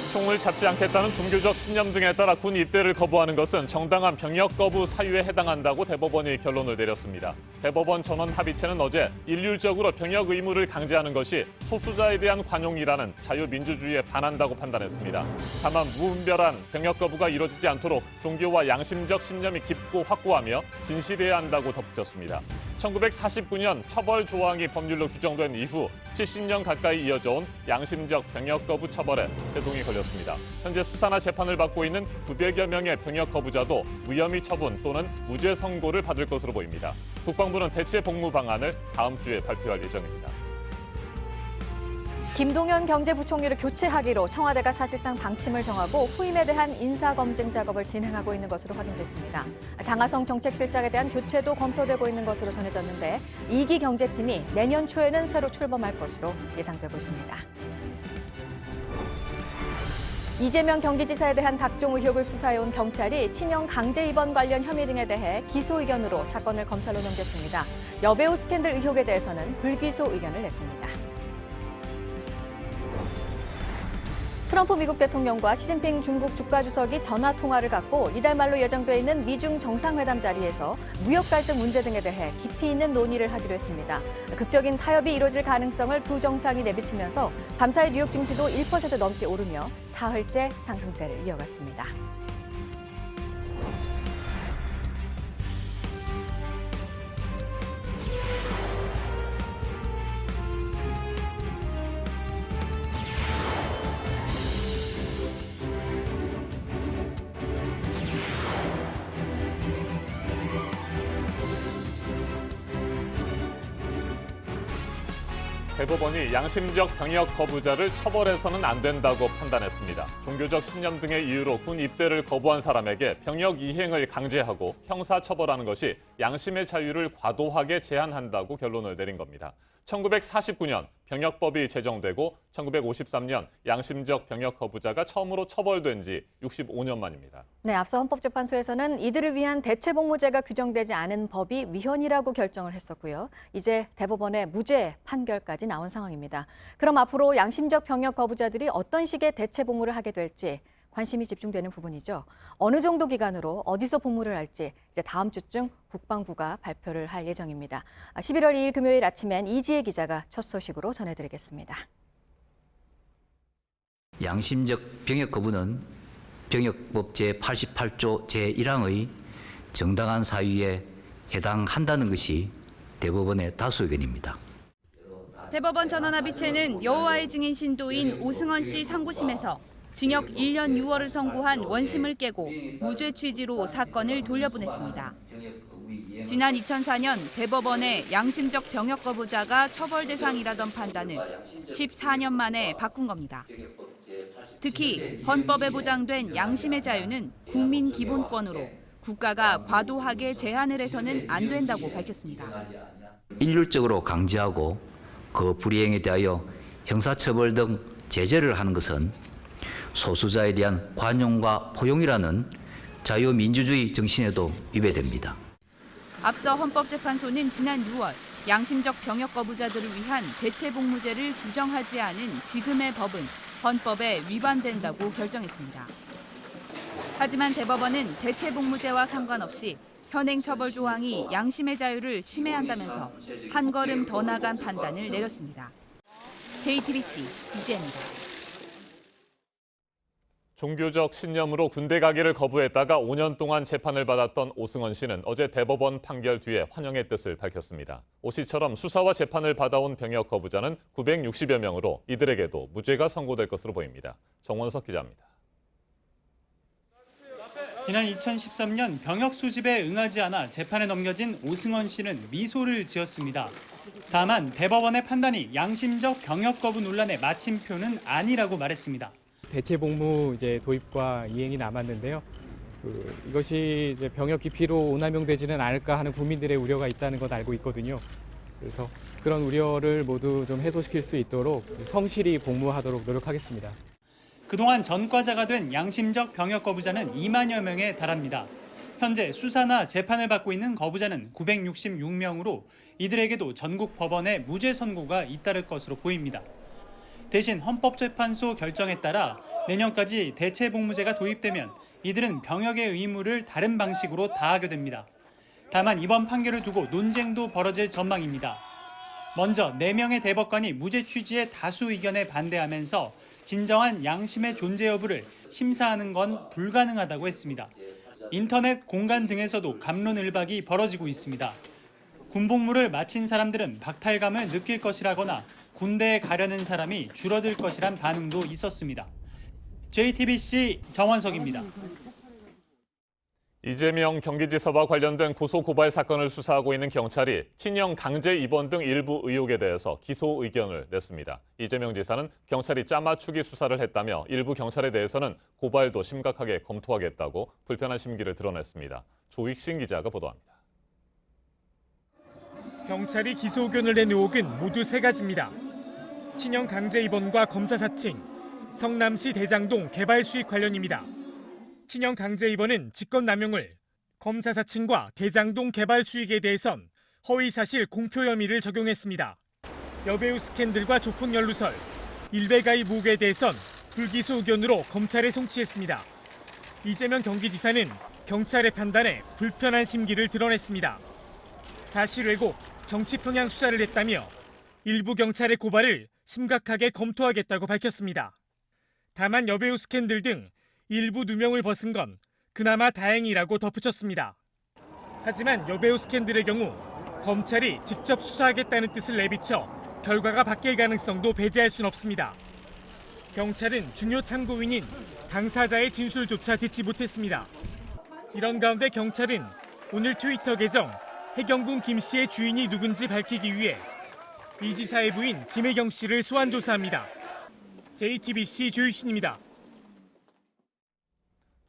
총을 잡지 않겠다는 종교적 신념 등에 따라 군 입대를 거부하는 것은 정당한 병역 거부 사유에 해당한다고 대법원이 결론을 내렸습니다. 대법원 전원 합의체는 어제 일률적으로 병역 의무를 강제하는 것이 소수자에 대한 관용이라는 자유민주주의에 반한다고 판단했습니다. 다만 무분별한 병역 거부가 이뤄지지 않도록 종교와 양심적 신념이 깊고 확고하며 진실해야 한다고 덧붙였습니다. 1949년 처벌 조항이 법률로 규정된 이후 70년 가까이 이어져온 양심적 병역 거부 처벌에 제동이 걸렸습니다. 현재 수사나 재판을 받고 있는 900여 명의 병역 거부자도 무혐의 처분 또는 무죄 선고를 받을 것으로 보입니다. 국방부는 대체 복무 방안을 다음 주에 발표할 예정입니다. 김동연 경제부총리를 교체하기로 청와대가 사실상 방침을 정하고 후임에 대한 인사검증 작업을 진행하고 있는 것으로 확인됐습니다. 장하성 정책실장에 대한 교체도 검토되고 있는 것으로 전해졌는데 2기 경제팀이 내년 초에는 새로 출범할 것으로 예상되고 있습니다. 이재명 경기지사에 대한 각종 의혹을 수사해온 경찰이 친형 강제 입원 관련 혐의 등에 대해 기소 의견으로 사건을 검찰로 넘겼습니다. 여배우 스캔들 의혹에 대해서는 불기소 의견을 냈습니다. 트럼프 미국 대통령과 시진핑 중국 국가주석이 전화 통화를 갖고 이달 말로 예정돼 있는 미중 정상회담 자리에서 무역 갈등 문제 등에 대해 깊이 있는 논의를 하기로 했습니다. 극적인 타협이 이뤄질 가능성을 두 정상이 내비치면서 밤사이 뉴욕 증시도 1% 넘게 오르며 사흘째 상승세를 이어갔습니다. 대법원이 양심적 병역 거부자를 처벌해서는 안 된다고 판단했습니다. 종교적 신념 등의 이유로 군 입대를 거부한 사람에게 병역 이행을 강제하고 형사처벌하는 것이 양심의 자유를 과도하게 제한한다고 결론을 내린 겁니다. 1949년 병역법이 제정되고 1953년 양심적 병역 거부자가 처음으로 처벌된 지 65년 만입니다. 네, 앞서 헌법재판소에서는 이들을 위한 대체복무제가 규정되지 않은 법이 위헌이라고 결정을 했었고요. 이제 대법원의 무죄 판결까지 나온 상황입니다. 그럼 앞으로 양심적 병역 거부자들이 어떤 식의 대체복무를 하게 될지 관심이 집중되는 부분이죠. 어느 정도 기간으로 어디서 복무를 할지 이제 다음 주쯤 국방부가 발표를 할 예정입니다. 11월 2일 금요일 아침엔 이지혜 기자가 첫 소식으로 전해드리겠습니다. 양심적 병역 거부는 병역법 제88조 제1항의 정당한 사유에 해당한다는 것이 대법원의 다수 의견입니다. 대법원 전원합의체는 여호와의 증인 신도인 오승헌 씨 상고심에서 징역 1년 6월을 선고한 원심을 깨고 무죄 취지로 사건을 돌려보냈습니다. 지난 2004년 대법원의 양심적 병역 거부자가 처벌 대상이라던 판단을 14년 만에 바꾼 겁니다. 특히 헌법에 보장된 양심의 자유는 국민 기본권으로 국가가 과도하게 제한을 해서는 안 된다고 밝혔습니다. 일률적으로 강제하고 그 불이행에 대하여 형사처벌 등 제재를 하는 것은 소수자에 대한 관용과 포용이라는 자유민주주의 정신에도 위배됩니다. 앞서 헌법재판소는 지난 6월 양심적 병역 거부자들을 위한 대체복무제를 규정하지 않은 지금의 법은 헌법에 위반된다고 결정했습니다. 하지만 대법원은 대체복무제와 상관없이 현행 처벌 조항이 양심의 자유를 침해한다면서 한 걸음 더 나간 판단을 내렸습니다. JTBC 이지혜입니다. 종교적 신념으로 군대 가기를 거부했다가 5년 동안 재판을 받았던 오승헌 씨는 어제 대법원 판결 뒤에 환영의 뜻을 밝혔습니다. 오 씨처럼 수사와 재판을 받아온 병역 거부자는 960여 명으로 이들에게도 무죄가 선고될 것으로 보입니다. 정원석 기자입니다. 지난 2013년 병역 소집에 응하지 않아 재판에 넘겨진 오승헌 씨는 미소를 지었습니다. 다만 대법원의 판단이 양심적 병역 거부 논란의 마침표는 아니라고 말했습니다. 대체복무 도입과 이행이 남았는데요. 이것이 병역 기피로 오남용되지는 않을까 하는 국민들의 우려가 있다는 것 알고 있거든요. 그래서 그런 우려를 모두 좀 해소시킬 수 있도록 성실히 복무하도록 노력하겠습니다. 그동안 전과자가 된 양심적 병역 거부자는 2만여 명에 달합니다. 현재 수사나 재판을 받고 있는 거부자는 966명으로 이들에게도 전국 법원의 무죄 선고가 잇따를 것으로 보입니다. 대신 헌법재판소 결정에 따라 내년까지 대체복무제가 도입되면 이들은 병역의 의무를 다른 방식으로 다하게 됩니다. 다만 이번 판결을 두고 논쟁도 벌어질 전망입니다. 먼저 4명의 대법관이 무죄 취지의 다수 의견에 반대하면서 진정한 양심의 존재 여부를 심사하는 건 불가능하다고 했습니다. 인터넷 공간 등에서도 갑론을박이 벌어지고 있습니다. 군복무를 마친 사람들은 박탈감을 느낄 것이라거나 군대에 가려는 사람이 줄어들 것이란 반응도 있었습니다. JTBC 정원석입니다. 이재명 경기지사와 관련된 고소고발 사건을 수사하고 있는 경찰이 친형 강제 입원 등 일부 의혹에 대해서 기소 의견을 냈습니다. 이재명 지사는 경찰이 짜맞추기 수사를 했다며 일부 경찰에 대해서는 고발도 심각하게 검토하겠다고 불편한 심기를 드러냈습니다. 조익신 기자가 보도합니다. 경찰이 기소 의견을 낸 의혹은 모두 3가지입니다. 친형 강제 입원과 검사 사칭, 성남시 대장동 개발 수익 관련입니다. 친형 강제 입원은 직권남용을, 검사 사칭과 대장동 개발 수익에 대해선 허위사실 공표 혐의를 적용했습니다. 여배우 스캔들과 조폭 연루설, 일베가입 의혹에 대해선 불기소 의견으로 검찰에 송치했습니다. 이재명 경기지사는 경찰의 판단에 불편한 심기를 드러냈습니다. 사실 왜곡, 정치 편향 수사를 했다며 일부 경찰의 고발을 심각하게 검토하겠다고 밝혔습니다. 다만 여배우 스캔들 등 일부 누명을 벗은 건 그나마 다행이라고 덧붙였습니다. 하지만 여배우 스캔들의 경우 검찰이 직접 수사하겠다는 뜻을 내비쳐 결과가 바뀔 가능성도 배제할 순 없습니다. 경찰은 중요 참고인인 당사자의 진술조차 듣지 못했습니다. 이런 가운데 경찰은 오늘 트위터 계정 해경군 김 씨의 주인이 누군지 밝히기 위해 이 지사의 부인 김혜경 씨를 소환 조사합니다. JTBC 조익신입니다.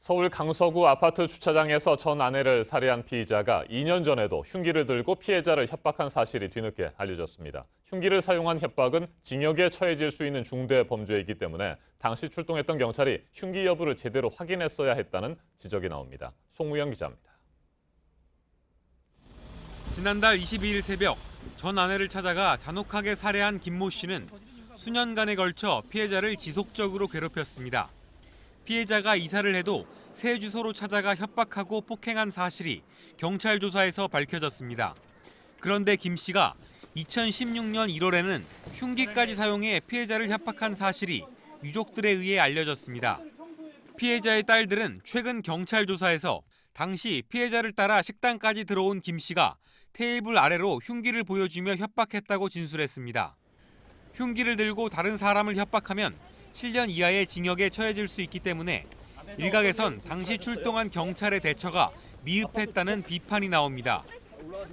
서울 강서구 아파트 주차장에서 전 아내를 살해한 피의자가 2년 전에도 흉기를 들고 피해자를 협박한 사실이 뒤늦게 알려졌습니다. 흉기를 사용한 협박은 징역에 처해질 수 있는 중대 범죄이기 때문에 당시 출동했던 경찰이 흉기 여부를 제대로 확인했어야 했다는 지적이 나옵니다. 송우영 기자입니다. 지난달 22일 새벽 전 아내를 찾아가 잔혹하게 살해한 김모 씨는 수년간에 걸쳐 피해자를 지속적으로 괴롭혔습니다. 피해자가 이사를 해도 새 주소로 찾아가 협박하고 폭행한 사실이 경찰 조사에서 밝혀졌습니다. 그런데 김 씨가 2016년 1월에는 흉기까지 사용해 피해자를 협박한 사실이 유족들에 의해 알려졌습니다. 피해자의 딸들은 최근 경찰 조사에서 당시 피해자를 따라 식당까지 들어온 김 씨가 테이블 아래로 흉기를 보여주며 협박했다고 진술했습니다. 흉기를 들고 다른 사람을 협박하면 7년 이하의 징역에 처해질 수 있기 때문에 일각에선 당시 출동한 경찰의 대처가 미흡했다는 비판이 나옵니다.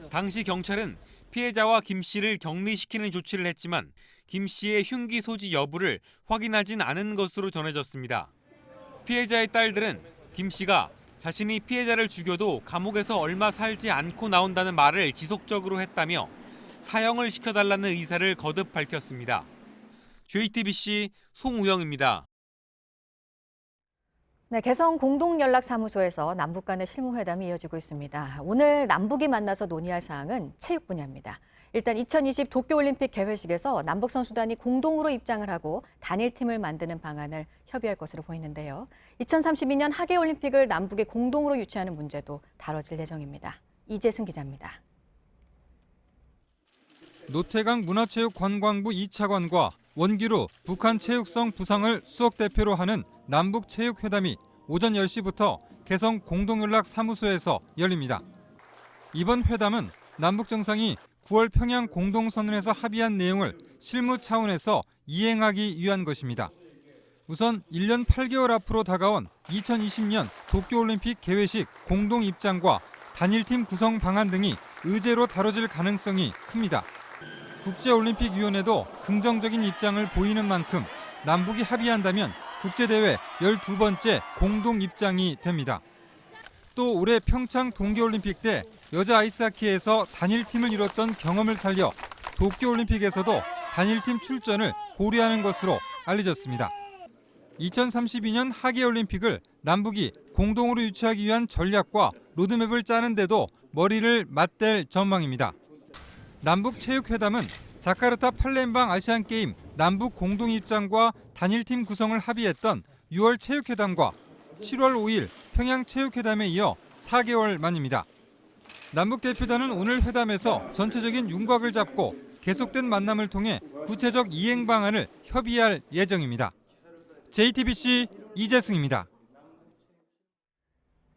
당시 경찰은 피해자와 김 씨를 격리시키는 조치를 했지만 김 씨의 흉기 소지 여부를 확인하진 않은 것으로 전해졌습니다. 피해자의 딸들은 김 씨가 자신이 피해자를 죽여도 감옥에서 얼마 살지 않고 나온다는 말을 지속적으로 했다며 사형을 시켜달라는 의사를 거듭 밝혔습니다. JTBC 송우영입니다. 네, 개성 공동연락사무소에서 남북 간의 실무회담이 이어지고 있습니다. 오늘 남북이 만나서 논의할 사항은 체육 분야입니다. 일단 2020 도쿄올림픽 개회식에서 남북 선수단이 공동으로 입장을 하고 단일팀을 만드는 방안을 협의할 것으로 보이는데요. 2032년 하계올림픽을 남북이 공동으로 유치하는 문제도 다뤄질 예정입니다. 이재승 기자입니다. 노태강 문화체육관광부 2차관과 원기루 북한체육성 부상을 수석대표로 하는 남북체육회담이 오전 10시부터 개성 공동연락사무소에서 열립니다. 이번 회담은 남북정상이 9월 평양 공동선언에서 합의한 내용을 실무 차원에서 이행하기 위한 것입니다. 우선 1년 8개월 앞으로 다가온 2020년 도쿄올림픽 개회식 공동 입장과 단일팀 구성 방안 등이 의제로 다뤄질 가능성이 큽니다. 국제올림픽위원회도 긍정적인 입장을 보이는 만큼 남북이 합의한다면 국제대회 12번째 공동 입장이 됩니다. 또 올해 평창 동계올림픽 때 여자 아이스하키에서 단일팀을 이뤘던 경험을 살려 도쿄올림픽에서도 단일팀 출전을 고려하는 것으로 알려졌습니다. 2032년 하계올림픽을 남북이 공동으로 유치하기 위한 전략과 로드맵을 짜는 데도 머리를 맞댈 전망입니다. 남북체육회담은 자카르타 팔렘방 아시안게임 남북 공동 입장과 단일팀 구성을 합의했던 6월 체육회담과 7월 5일 평양 체육회담에 이어 4개월 만입니다. 남북 대표단은 오늘 회담에서 전체적인 윤곽을 잡고 계속된 만남을 통해 구체적 이행 방안을 협의할 예정입니다. JTBC 이재승입니다.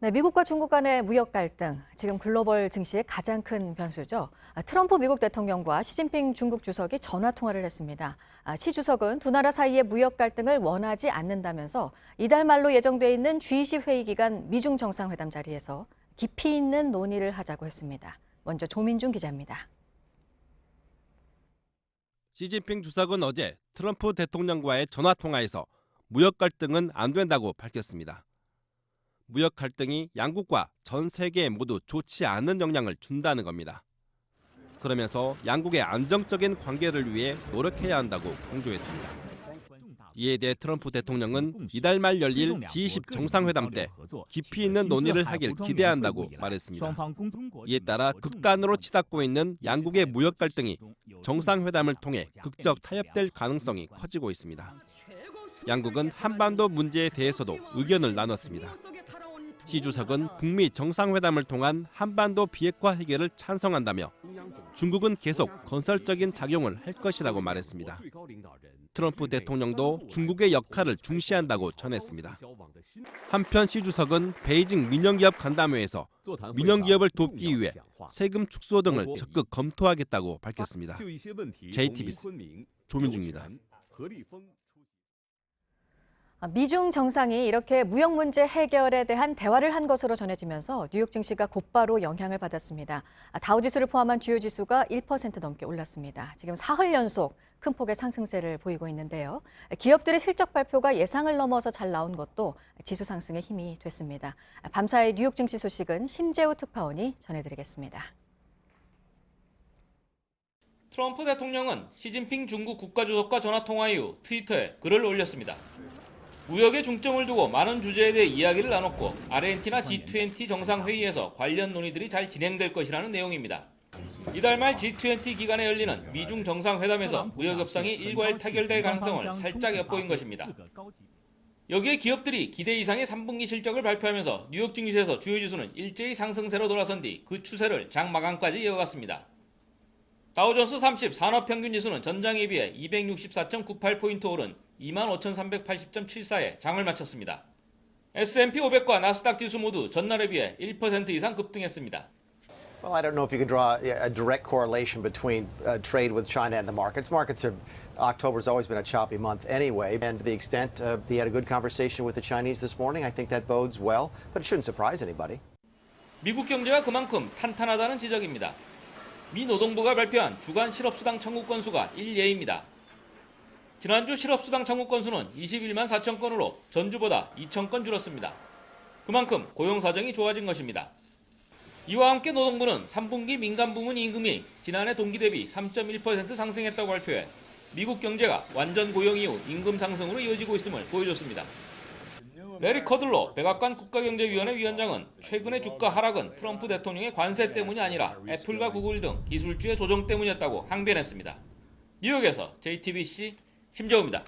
네, 미국과 중국 간의 무역 갈등, 지금 글로벌 증시의 가장 큰 변수죠. 트럼프 미국 대통령과 시진핑 중국 주석이 전화 통화를 했습니다. 시 주석은 두 나라 사이의 무역 갈등을 원하지 않는다면서 이달 말로 예정돼 있는 G20 회의 기간 미중 정상회담 자리에서 깊이 있는 논의를 하자고 했습니다. 먼저 조민중 기자입니다. 시진핑 주석은 어제 트럼프 대통령과의 전화 통화에서 무역 갈등은 안 된다고 밝혔습니다. 무역 갈등이 양국과 전 세계에 모두 좋지 않은 영향을 준다는 겁니다. 그러면서 양국의 안정적인 관계를 위해 노력해야 한다고 강조했습니다. 이에 대해 트럼프 대통령은 이달 말 열릴 G20 정상회담 때 깊이 있는 논의를 하길 기대한다고 말했습니다. 이에 따라 극단으로 치닫고 있는 양국의 무역 갈등이 정상회담을 통해 극적 타협될 가능성이 커지고 있습니다. 양국은 한반도 문제에 대해서도 의견을 나눴습니다. 시 주석은 북미 정상회담을 통한 한반도 비핵화 해결을 찬성한다며 중국은 계속 건설적인 작용을 할 것이라고 말했습니다. 트럼프 대통령도 중국의 역할을 중시한다고 전했습니다. 한편 시 주석은 베이징 민영기업 간담회에서 민영기업을 돕기 위해 세금 축소 등을 적극 검토하겠다고 밝혔습니다. JTBC 조민중입니다. 미중 정상이 이렇게 무역 문제 해결에 대한 대화를 한 것으로 전해지면서 뉴욕 증시가 곧바로 영향을 받았습니다. 다우지수를 포함한 주요 지수가 1% 넘게 올랐습니다. 지금 사흘 연속 큰 폭의 상승세를 보이고 있는데요. 기업들의 실적 발표가 예상을 넘어서 잘 나온 것도 지수 상승에 힘이 됐습니다. 밤사이 뉴욕 증시 소식은 심재우 특파원이 전해드리겠습니다. 트럼프 대통령은 시진핑 중국 국가주석과 전화통화 이후 트위터에 글을 올렸습니다. 무역에 중점을 두고 많은 주제에 대해 이야기를 나눴고 아르헨티나 G20 정상회의에서 관련 논의들이 잘 진행될 것이라는 내용입니다. 이달 말 G20 기간에 열리는 미중 정상회담에서 무역 협상이 일괄 타결될 가능성을 살짝 엿보인 것입니다. 여기에 기업들이 기대 이상의 3분기 실적을 발표하면서 뉴욕 증시에서 주요 지수는 일제히 상승세로 돌아선 뒤 그 추세를 장 마감까지 이어갔습니다. 다우존스 30 산업평균지수는 전장에 비해 264.98포인트 오른 25,380.74에 장을 마쳤습니다. S&P 500과 나스닥 지수 모두 전날에 비해 1% 이상 급등했습니다. Well, I don't know if you can draw a direct correlation between trade with China and the markets. October's always been a choppy month anyway, and to the extent he had a good conversation with the Chinese this morning, I think that bodes well, but it shouldn't surprise anybody. 미국 경제가 그만큼 탄탄하다는 지적입니다. 미 노동부가 발표한 주간 실업수당 청구 건수가 1예입니다. 지난주 실업수당 청구 건수는 21만 4천 건으로 전주보다 2천 건 줄었습니다. 그만큼 고용 사정이 좋아진 것입니다. 이와 함께 노동부는 3분기 민간 부문 임금이 지난해 동기 대비 3.1% 상승했다고 발표해 미국 경제가 완전 고용 이후 임금 상승으로 이어지고 있음을 보여줬습니다. 레리 커들로 백악관 국가경제위원회 위원장은 최근의 주가 하락은 트럼프 대통령의 관세 때문이 아니라 애플과 구글 등 기술주의 조정 때문이었다고 항변했습니다. 뉴욕에서 JTBC 심재우입니다.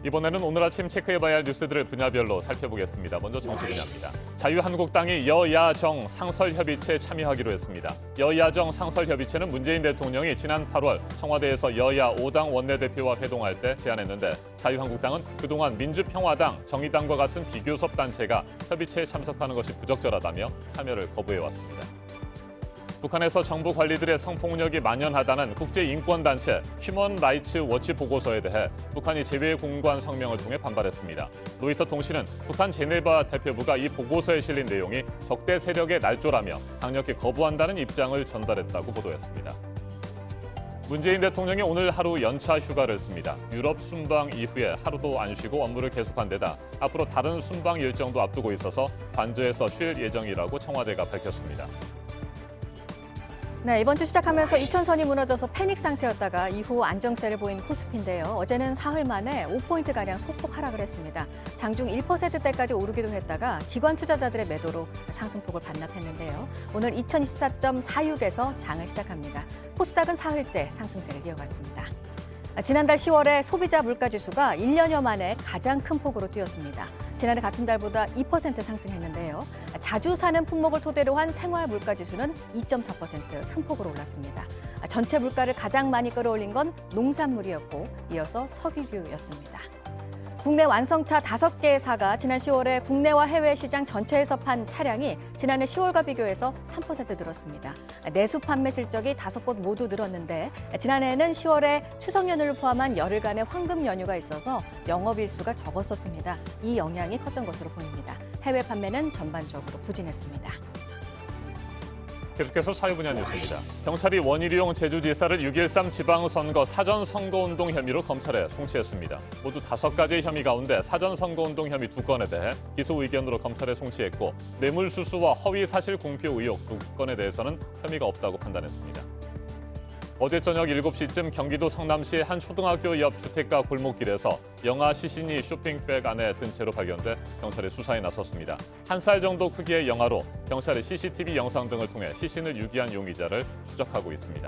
이번에는 오늘 아침 체크해봐야 할 뉴스들을 분야별로 살펴보겠습니다. 먼저 정치 분야입니다. 자유한국당이 여야정 상설협의체에 참여하기로 했습니다. 여야정 상설협의체는 문재인 대통령이 지난 8월 청와대에서 여야 5당 원내대표와 회동할 때 제안했는데 자유한국당은 그동안 민주평화당, 정의당과 같은 비교섭 단체가 협의체에 참석하는 것이 부적절하다며 참여를 거부해왔습니다. 북한에서 정부 관리들의 성폭력이 만연하다는 국제인권단체 휴먼 라이츠 워치 보고서에 대해 북한이 제외 공관 성명을 통해 반발했습니다. 로이터 통신은 북한 제네바 대표부가 이 보고서에 실린 내용이 적대 세력의 날조라며 강력히 거부한다는 입장을 전달했다고 보도했습니다. 문재인 대통령이 오늘 하루 연차 휴가를 씁니다. 유럽 순방 이후에 하루도 안 쉬고 업무를 계속한 데다 앞으로 다른 순방 일정도 앞두고 있어서 관저에서 쉴 예정이라고 청와대가 밝혔습니다. 네, 이번 주 시작하면서 2000선이 무너져서 패닉 상태였다가 이후 안정세를 보인 코스피인데요. 어제는 사흘 만에 5포인트가량 소폭 하락을 했습니다. 장중 1%대까지 오르기도 했다가 기관 투자자들의 매도로 상승폭을 반납했는데요. 오늘 2024.46에서 장을 시작합니다. 코스닥은 사흘째 상승세를 이어갔습니다. 지난달 10월에 소비자 물가지수가 1년여 만에 가장 큰 폭으로 뛰었습니다. 지난해 같은 달보다 2% 상승했는데요. 자주 사는 품목을 토대로 한 생활 물가지수는 2.4% 큰 폭으로 올랐습니다. 전체 물가를 가장 많이 끌어올린 건 농산물이었고 이어서 석유류였습니다. 국내 완성차 5개사가 지난 10월에 국내와 해외 시장 전체에서 판 차량이 지난해 10월과 비교해서 3% 늘었습니다. 내수 판매 실적이 5곳 모두 늘었는데 지난해에는 10월에 추석 연휴를 포함한 열흘간의 황금 연휴가 있어서 영업일수가 적었었습니다. 이 영향이 컸던 것으로 보입니다. 해외 판매는 전반적으로 부진했습니다. 계속해서 사회 분야 뉴스입니다. 경찰이 원희룡 제주지사를 6.13 지방선거 사전선거운동 혐의로 검찰에 송치했습니다. 모두 5가지 혐의 가운데 사전선거운동 혐의 2건에 대해 기소 의견으로 검찰에 송치했고 뇌물수수와 허위사실 공표 의혹 2건에 대해서는 혐의가 없다고 판단했습니다. 어제 저녁 7시쯤 경기도 성남시 한 초등학교 옆 주택가 골목길에서 영아 시신이 쇼핑백 안에 든 채로 발견돼 경찰이 수사에 나섰습니다. 1살 정도 크기의 영아로 경찰이 CCTV 영상 등을 통해 시신을 유기한 용의자를 추적하고 있습니다.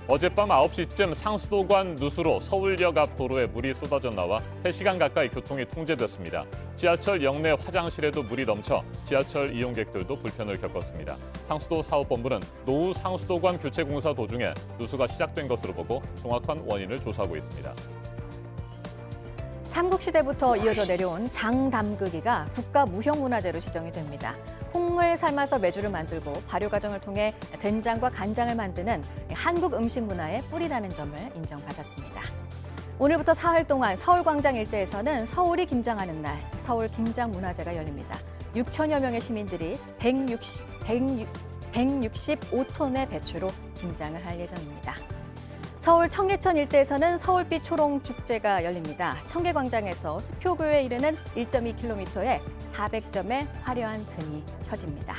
어젯밤 9시쯤 상수도관 누수로 서울역 앞 도로에 물이 쏟아져 나와 3시간 가까이 교통이 통제됐습니다. 지하철 역내 화장실에도 물이 넘쳐 지하철 이용객들도 불편을 겪었습니다. 상수도 사업본부는 노후 상수도관 교체 공사 도중에 누수가 시작된 것으로 보고 정확한 원인을 조사하고 있습니다. 삼국시대부터 이어져 내려온 장담그기가 국가무형문화재로 지정이 됩니다. 콩을 삶아서 메주를 만들고 발효 과정을 통해 된장과 간장을 만드는 한국 음식 문화의 뿌리라는 점을 인정받았습니다. 오늘부터 사흘 동안 서울광장 일대에서는 서울이 김장하는 날, 서울 김장문화제가 열립니다. 6천여 명의 시민들이 165톤의 배추로 김장을 할 예정입니다. 서울 청계천 일대에서는 서울빛 초롱축제가 열립니다. 청계광장에서 수표교에 이르는 1.2km의 400점의 화려한 등이 켜집니다.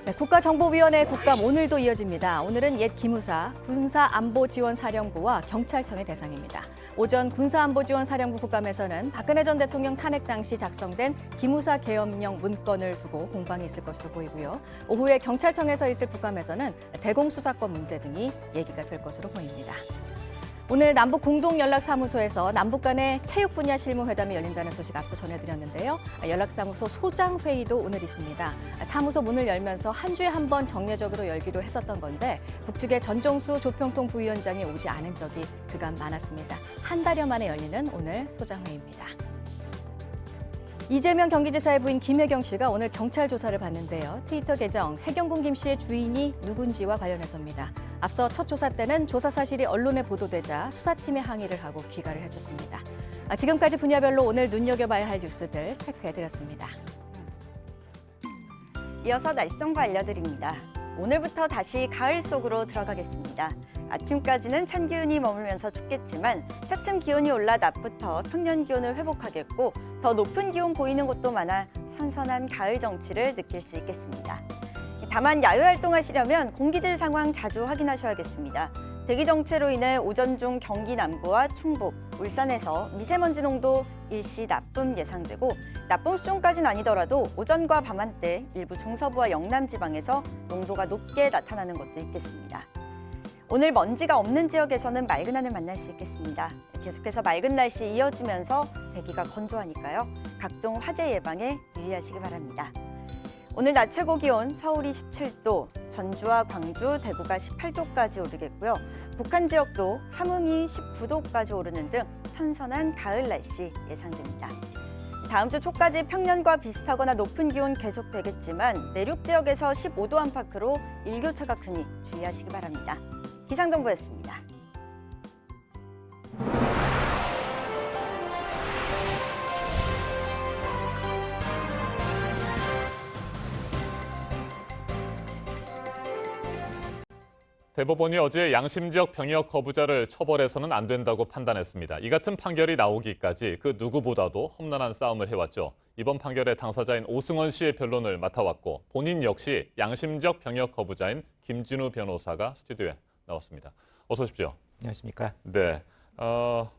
네, 국가정보위원회 국감 오늘도 이어집니다. 오늘은 옛 기무사, 군사안보지원사령부와 경찰청의 대상입니다. 오전 군사안보지원사령부 국감에서는 박근혜 전 대통령 탄핵 당시 작성된 기무사 계엄령 문건을 두고 공방이 있을 것으로 보이고요. 오후에 경찰청에서 있을 국감에서는 대공수사권 문제 등이 얘기가 될 것으로 보입니다. 오늘 남북 공동연락사무소에서 남북 간의 체육 분야 실무회담이 열린다는 소식 앞서 전해드렸는데요. 연락사무소 소장회의도 오늘 있습니다. 사무소 문을 열면서 한 주에 한 번 정례적으로 열기로 했었던 건데 북측의 전종수 조평통 부위원장이 오지 않은 적이 그간 많았습니다. 한 달여 만에 열리는 오늘 소장회의입니다. 이재명 경기지사의 부인 김혜경 씨가 오늘 경찰 조사를 받는데요. 트위터 계정 해경군 김 씨의 주인이 누군지와 관련해서입니다. 앞서 첫 조사 때는 조사 사실이 언론에 보도되자 수사팀에 항의를 하고 귀가를 했었습니다. 지금까지 분야별로 오늘 눈여겨봐야 할 뉴스들 체크해드렸습니다. 이어서 날씨정보 알려드립니다. 오늘부터 다시 가을 속으로 들어가겠습니다. 아침까지는 찬 기온이 머물면서 춥겠지만 차츰 기온이 올라 낮부터 평년 기온을 회복하겠고 더 높은 기온 보이는 곳도 많아 선선한 가을 정취를 느낄 수 있겠습니다. 다만 야외 활동하시려면 공기질 상황 자주 확인하셔야겠습니다. 대기 정체로 인해 오전 중 경기 남부와 충북, 울산에서 미세먼지 농도 일시 나쁨 예상되고 나쁨 수준까지는 아니더라도 오전과 밤한때 일부 중서부와 영남 지방에서 농도가 높게 나타나는 것도 있겠습니다. 오늘 먼지가 없는 지역에서는 맑은 하늘 만날 수 있겠습니다. 계속해서 맑은 날씨 이어지면서 대기가 건조하니까요. 각종 화재 예방에 유의하시기 바랍니다. 오늘 낮 최고 기온 서울이 17도, 전주와 광주, 대구가 18도까지 오르겠고요. 북한 지역도 함흥이 19도까지 오르는 등 선선한 가을 날씨 예상됩니다. 다음 주 초까지 평년과 비슷하거나 높은 기온 계속되겠지만 내륙 지역에서 15도 안팎으로 일교차가 크니 주의하시기 바랍니다. 기상정보였습니다. 대법원이 어제 양심적 병역 거부자를 처벌해서는 안 된다고 판단했습니다. 이 같은 판결이 나오기까지 그 누구보다도 험난한 싸움을 해왔죠. 이번 판결의 당사자인 오승원 씨의 변론을 맡아왔고 본인 역시 양심적 병역 거부자인 김진우 변호사가 스튜디오에 나왔습니다. 어서 오십시오. 안녕하십니까. 네,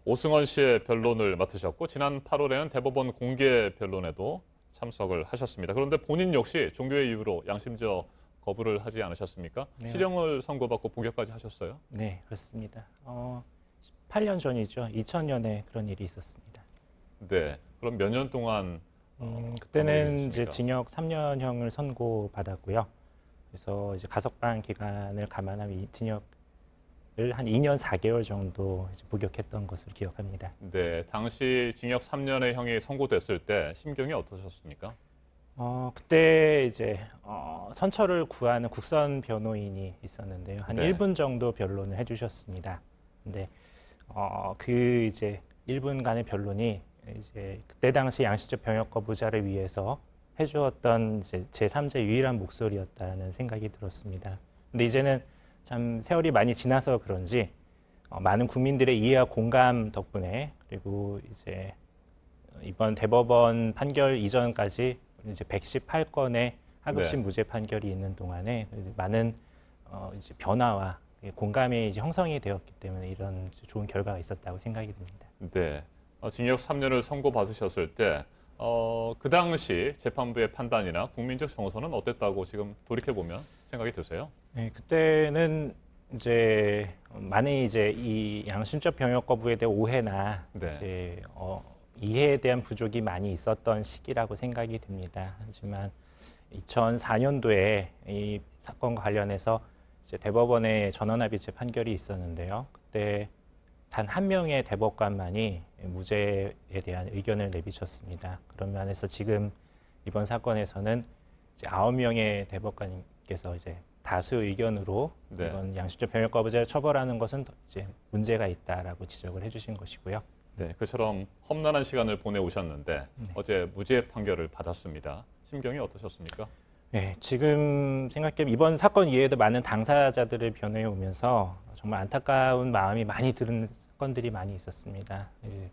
오승원 씨의 변론을 맡으셨고 지난 8월에는 대법원 공개 변론에도 참석을 하셨습니다. 그런데 본인 역시 종교의 이유로 양심적 거부를 하지 않으셨습니까? 네. 실형을 선고받고 복역까지 하셨어요? 네, 그렇습니다. 18년 전이죠. 2000년에 그런 일이 있었습니다. 네. 그럼 몇 년 동안 그때는 이제 징역 3년형을 선고받았고요. 그래서 이제 가석방 기간을 감안하면 징역을 한 2년 4개월 정도 이제 복역했던 것으로 기억합니다. 네, 당시 징역 3년의 형이 선고됐을 때 심경이 어떠셨습니까? 그때 이제 선처를 구하는 국선 변호인이 있었는데요. 한 네. 1분 정도 변론을 해주셨습니다. 근데 그 이제 1분간의 변론이 이제 그때 당시 양심적 병역 거부자를 위해서 해주었던 이제 제3자의 유일한 목소리였다는 생각이 들었습니다. 근데 이제는 참 세월이 많이 지나서 그런지 많은 국민들의 이해와 공감 덕분에 그리고 이제 이번 대법원 판결 이전까지 이제 118건의 하급심 네. 무죄 판결이 있는 동안에 많은 이제 변화와 공감이 이제 형성이 되었기 때문에 이런 좋은 결과가 있었다고 생각이 듭니다. 네, 징역 3년을 선고받으셨을 때 그 당시 재판부의 판단이나 국민적 정서는 어땠다고 지금 돌이켜보면 생각이 드세요? 네, 그때는 이제 많이 이제 이 양심적 병역 거부에 대한 오해나 네. 이제 이해에 대한 부족이 많이 있었던 시기라고 생각이 듭니다. 하지만 2004년도에 이 사건과 관련해서 이제 대법원의 전원합의체 판결이 있었는데요. 그때 단 한 명의 대법관만이 무죄에 대한 의견을 내비쳤습니다. 그런 면에서 지금 이번 사건에서는 이제 9명의 대법관님께서 이제 다수 의견으로 네. 이번 양심적 병역 거부자를 처벌하는 것은 이제 문제가 있다라고 지적을 해주신 것이고요. 네, 그처럼 험난한 시간을 보내오셨는데 어제 무죄 판결을 받았습니다. 심경이 어떠셨습니까? 네, 지금 생각해보면 이번 사건 이외에도 많은 당사자들을 변호해 오면서 정말 안타까운 마음이 많이 드는 사건들이 많이 있었습니다. 네.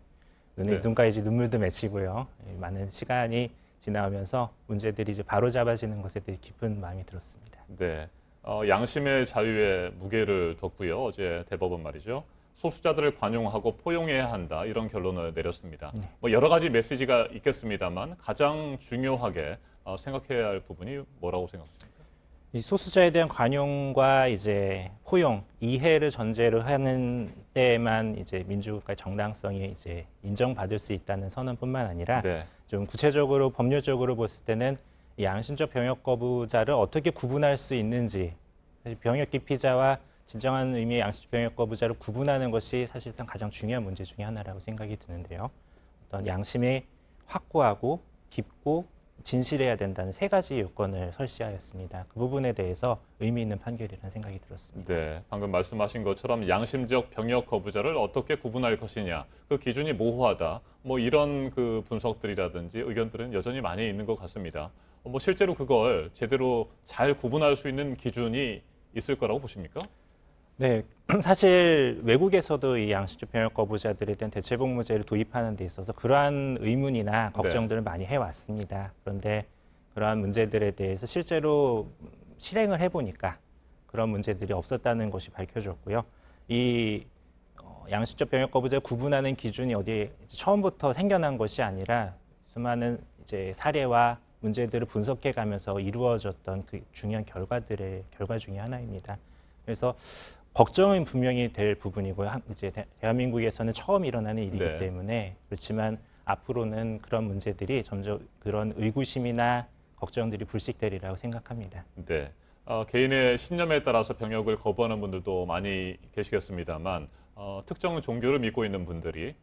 눈가에 눈물도 맺히고요. 많은 시간이 지나오면서 문제들이 이제 바로 잡아지는 것에 대해 깊은 마음이 들었습니다. 네, 양심의 자유에 무게를 뒀고요. 어제 대법원 말이죠. 소수자들을 관용하고 포용해야 한다 이런 결론을 내렸습니다. 네. 뭐 여러 가지 메시지가 있겠습니다만 가장 중요하게 생각해야 할 부분이 뭐라고 생각하십니까? 이 소수자에 대한 관용과 이제 포용, 이해를 전제로 하는 때만 이제 민주국가의 정당성이 이제 인정받을 수 있다는 선언뿐만 아니라 네. 좀 구체적으로 법률적으로 봤을 때는 이 양심적 병역 거부자를 어떻게 구분할 수 있는지 사실 병역 기피자와 진정한 의미의 양심적 병역 거부자를 구분하는 것이 사실상 가장 중요한 문제 중에 하나라고 생각이 드는데요. 어떤 양심이 확고하고 깊고 진실해야 된다는 세 가지 요건을 설치하였습니다. 그 부분에 대해서 의미 있는 판결이라는 생각이 들었습니다. 네, 방금 말씀하신 것처럼 양심적 병역 거부자를 어떻게 구분할 것이냐, 그 기준이 모호하다, 뭐 이런 그 분석들이라든지 의견들은 여전히 많이 있는 것 같습니다. 뭐 실제로 그걸 제대로 잘 구분할 수 있는 기준이 있을 거라고 보십니까? 네, 사실 외국에서도 이 양심적 병역 거부자들에 대한 대체복무제를 도입하는 데 있어서 그러한 의문이나 걱정들을 많이 해왔습니다. 그런데 그러한 문제들에 대해서 실제로 실행을 해보니까 그런 문제들이 없었다는 것이 밝혀졌고요. 이 양심적 병역 거부자를 구분하는 기준이 어디에 처음부터 생겨난 것이 아니라 수많은 이제 사례와 문제들을 분석해가면서 이루어졌던 그 중요한 결과 중에 하나입니다. 그래서 걱정은 분명히 될 부분이고요. 이제 대한민국에서는 처음 일어나는 일이기 네. 때문에 그렇지만 앞으로는 그런 문제들이 점점 그런 의구심이나 걱정들이 불식되리라고 생각합니다. 네, 개인의 신념에 따라서 병역을 거부하는 분들도 많이 계시겠습니다만 특정 종교를 믿고 있는 분들이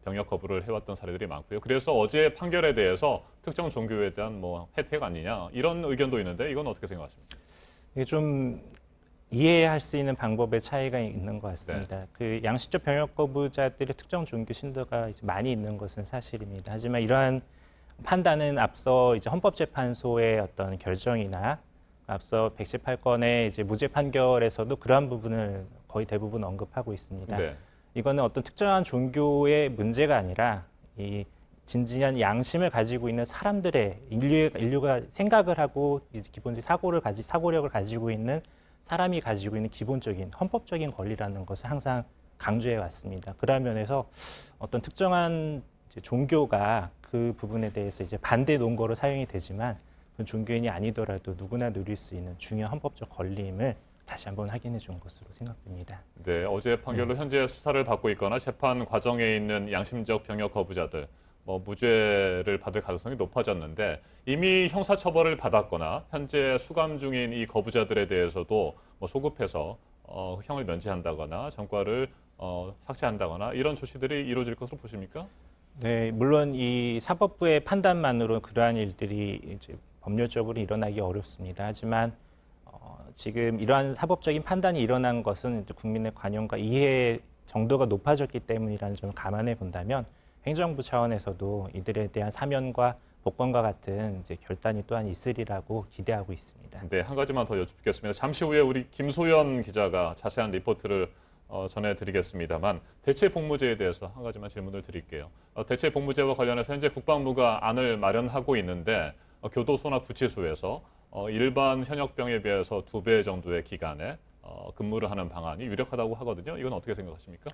병역 거부를 해왔던 사례들이 많고요. 그래서 어제 판결에 대해서 특정 종교에 대한 뭐 혜택 아니냐 이런 의견도 있는데 이건 어떻게 생각하십니까? 이게 좀 이해할 수 있는 방법의 차이가 있는 것 같습니다. 그 양심적 병역 거부자들의 특정 종교 신도가 이제 많이 있는 것은 사실입니다. 하지만 이러한 판단은 앞서 이제 헌법재판소의 어떤 결정이나 앞서 118건의 이제 무죄 판결에서도 그러한 부분을 거의 대부분 언급하고 있습니다. 네. 이거는 어떤 특정한 종교의 문제가 아니라 이 진지한 양심을 가지고 있는 사람들의 인류가 생각을 하고 이제 기본적인 사고력을 가지고 있는 사람이 가지고 있는 기본적인 헌법적인 권리라는 것을 항상 강조해 왔습니다. 그런 면에서 어떤 특정한 이제 종교가 그 부분에 대해서 이제 반대 논거로 사용이 되지만 종교인이 아니더라도 누구나 누릴 수 있는 중요한 헌법적 권리임을 다시 한번 확인해 준 것으로 생각됩니다. 네, 어제 판결로 현재 수사를 받고 있거나 재판 과정에 있는 양심적 병역 거부자들 무죄를 받을 가능성이 높아졌는데 이미 형사처벌을 받았거나 현재 수감 중인 이 거부자들에 대해서도 소급해서 형을 면제한다거나 전과를 삭제한다거나 이런 조치들이 이루어질 것으로 보십니까? 네, 물론 이 사법부의 판단만으로 그러한 일들이 이제 법률적으로 일어나기 어렵습니다. 하지만 지금 이러한 사법적인 판단이 일어난 것은 이제 국민의 관용과 이해 정도가 높아졌기 때문이라는 점을 감안해 본다면 행정부 차원에서도 이들에 대한 사면과 복권과 같은 이제 결단이 또한 있으리라고 기대하고 있습니다. 네, 한 가지만 더 여쭙겠습니다. 잠시 후에 우리 김소연 기자가 자세한 리포트를 전해드리겠습니다만 대체 복무제에 대해서 한 가지만 질문을 드릴게요. 대체 복무제와 관련해서 현재 국방부가 안을 마련하고 있는데 교도소나 구치소에서 일반 현역병에 비해서 2배 정도의 기간에 근무를 하는 방안이 유력하다고 하거든요. 이건 어떻게 생각하십니까?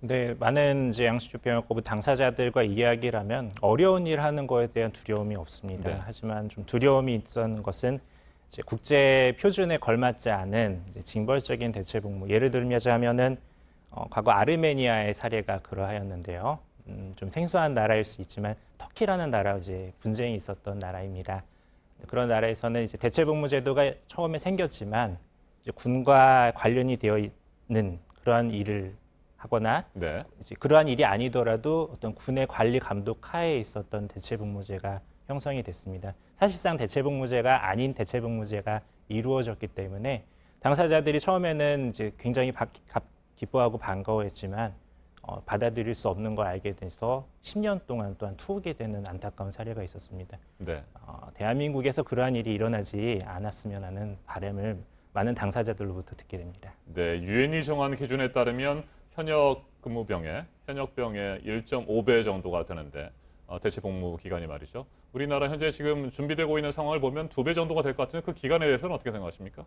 네, 많은 이제 양심적 병역 거부 당사자들과 이야기를 하면 어려운 일을 하는 거에 대한 두려움이 없습니다. 네. 하지만 좀 두려움이 있었던 것은 이제 국제 표준에 걸맞지 않은 이제 징벌적인 대체 복무. 예를 들자면은 과거 아르메니아의 사례가 그러하였는데요. 좀 생소한 나라일 수 있지만 터키라는 나라 이제 분쟁이 있었던 나라입니다. 그런 나라에서는 이제 대체 복무 제도가 처음에 생겼지만 이제 군과 관련이 되어 있는 그러한 일을 하거나 네. 이제 그러한 일이 아니더라도 어떤 군의 관리 감독 하에 있었던 대체복무제가 형성이 됐습니다. 사실상 대체복무제가 아닌 대체복무제가 이루어졌기 때문에 당사자들이 처음에는 이제 굉장히 기뻐하고 반가워했지만 받아들일 수 없는 걸 알게 돼서 10년 동안 또한 투옥이 되는 안타까운 사례가 있었습니다. 네. 대한민국에서 그러한 일이 일어나지 않았으면 하는 바람을 많은 당사자들로부터 듣게 됩니다. 네, 유엔이 정한 기준에 따르면 현역 근무병의 1.5배 정도가 되는데 대체 복무 기간이 말이죠. 우리나라 현재 지금 준비되고 있는 상황을 보면 2배 정도가 될 것 같은데 그 기간에 대해서는 어떻게 생각하십니까?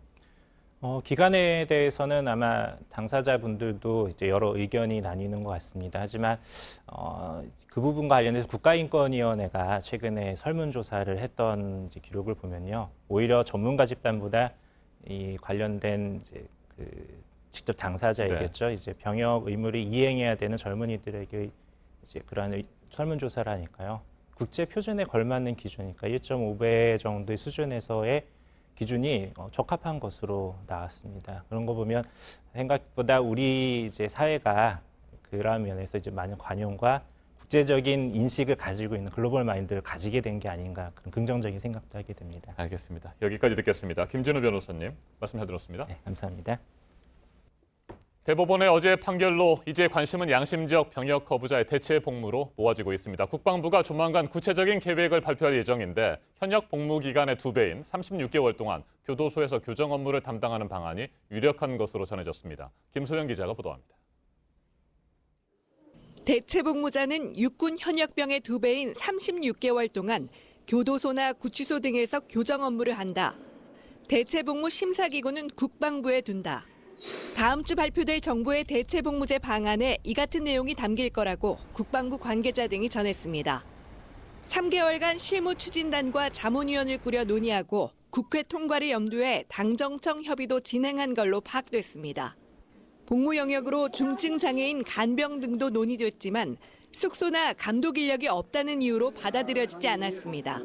기간에 대해서는 아마 당사자분들도 이제 여러 의견이 나뉘는 것 같습니다. 하지만 그 부분과 관련해서 국가인권위원회가 최근에 설문조사를 했던 이제 기록을 보면요, 오히려 전문가 집단보다 이 관련된 이제 직접 당사자이겠죠. 네. 이제 병역 의무를 이행해야 되는 젊은이들에게 이제 그러한 설문조사를 하니까요. 국제 표준에 걸맞는 기준이니까 1.5배 정도의 수준에서의 기준이 적합한 것으로 나왔습니다. 그런 거 보면 생각보다 우리 이제 사회가 그러한 면에서 이제 많은 관용과 국제적인 인식을 가지고 있는 글로벌 마인드를 가지게 된 게 아닌가 그런 긍정적인 생각도 하게 됩니다. 알겠습니다. 여기까지 듣겠습니다. 김진우 변호사님 말씀 잘 들었습니다. 네, 감사합니다. 대법원의 어제 판결로 이제 관심은 양심적 병역 거부자의 대체 복무로 모아지고 있습니다. 국방부가 조만간 구체적인 계획을 발표할 예정인데 현역 복무 기간의 2배인 36개월 동안 교도소에서 교정 업무를 담당하는 방안이 유력한 것으로 전해졌습니다. 김소연 기자가 보도합니다. 대체 복무자는 육군 현역병의 2배인 36개월 동안 교도소나 구치소 등에서 교정 업무를 한다. 대체 복무 심사기구는 국방부에 둔다. 다음 주 발표될 정부의 대체 복무제 방안에 이 같은 내용이 담길 거라고 국방부 관계자 등이 전했습니다. 3개월간 실무추진단과 자문위원을 꾸려 논의하고 국회 통과를 염두에 당정청 협의도 진행한 걸로 파악됐습니다. 복무 영역으로 중증 장애인 간병 등도 논의됐지만 숙소나 감독 인력이 없다는 이유로 받아들여지지 않았습니다.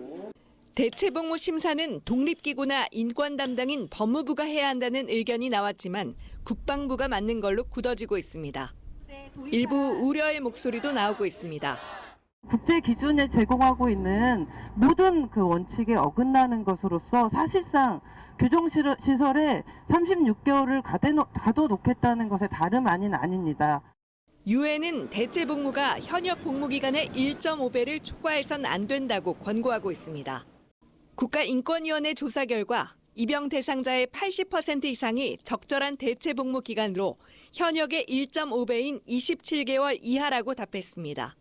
대체복무 심사는 독립기구나 인권 담당인 법무부가 해야 한다는 의견이 나왔지만 국방부가 맡는 걸로 굳어지고 있습니다. 일부 우려의 목소리도 나오고 있습니다. 국제 기준을 제공하고 있는 모든 그 원칙에 어긋나는 것으로서 사실상 교정시설에 36개월을 가둬놓겠다는 것에 다름 아닙니다. 유엔은 대체 복무가 현역 복무 기간의 1.5배를 초과해선 안 된다고 권고하고 있습니다. 국가인권위원회 조사 결과 입영 대상자의 80% 이상이 적절한 대체 복무 기간으로 현역의 1.5배인 27개월 이하라고 답했습니다.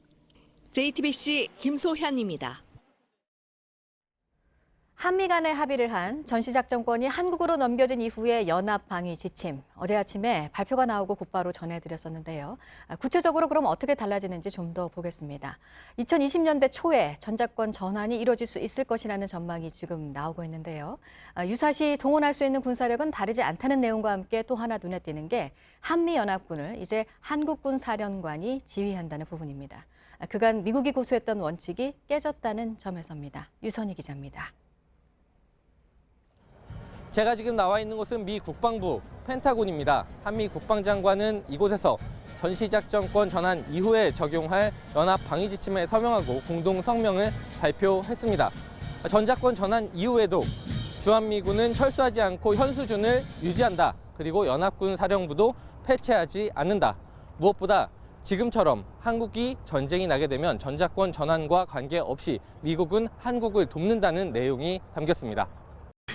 JTBC 김소현입니다. 한미 간에 합의를 한 전시작전권이 한국으로 넘겨진 이후의 연합방위 지침. 어제 아침에 발표가 나오고 곧바로 전해드렸었는데요. 구체적으로 그럼 어떻게 달라지는지 좀 더 보겠습니다. 2020년대 초에 전작권 전환이 이뤄질 수 있을 것이라는 전망이 지금 나오고 있는데요. 유사시 동원할 수 있는 군사력은 다르지 않다는 내용과 함께 또 하나 눈에 띄는 게 한미연합군을 이제 한국군 사령관이 지휘한다는 부분입니다. 그간 미국이 고수했던 원칙이 깨졌다는 점에서입니다. 유선희 기자입니다. 제가 지금 나와 있는 곳은 미 국방부 펜타곤입니다. 한미 국방장관은 이곳에서 전시작전권 전환 이후에 적용할 연합 방위 지침에 서명하고 공동 성명을 발표했습니다. 전작권 전환 이후에도 주한미군은 철수하지 않고 현 수준을 유지한다. 그리고 연합군 사령부도 폐쇄하지 않는다. 무엇보다 지금처럼 한국이 전쟁이 나게 되면 전작권 전환과 관계없이 미국은 한국을 돕는다는 내용이 담겼습니다.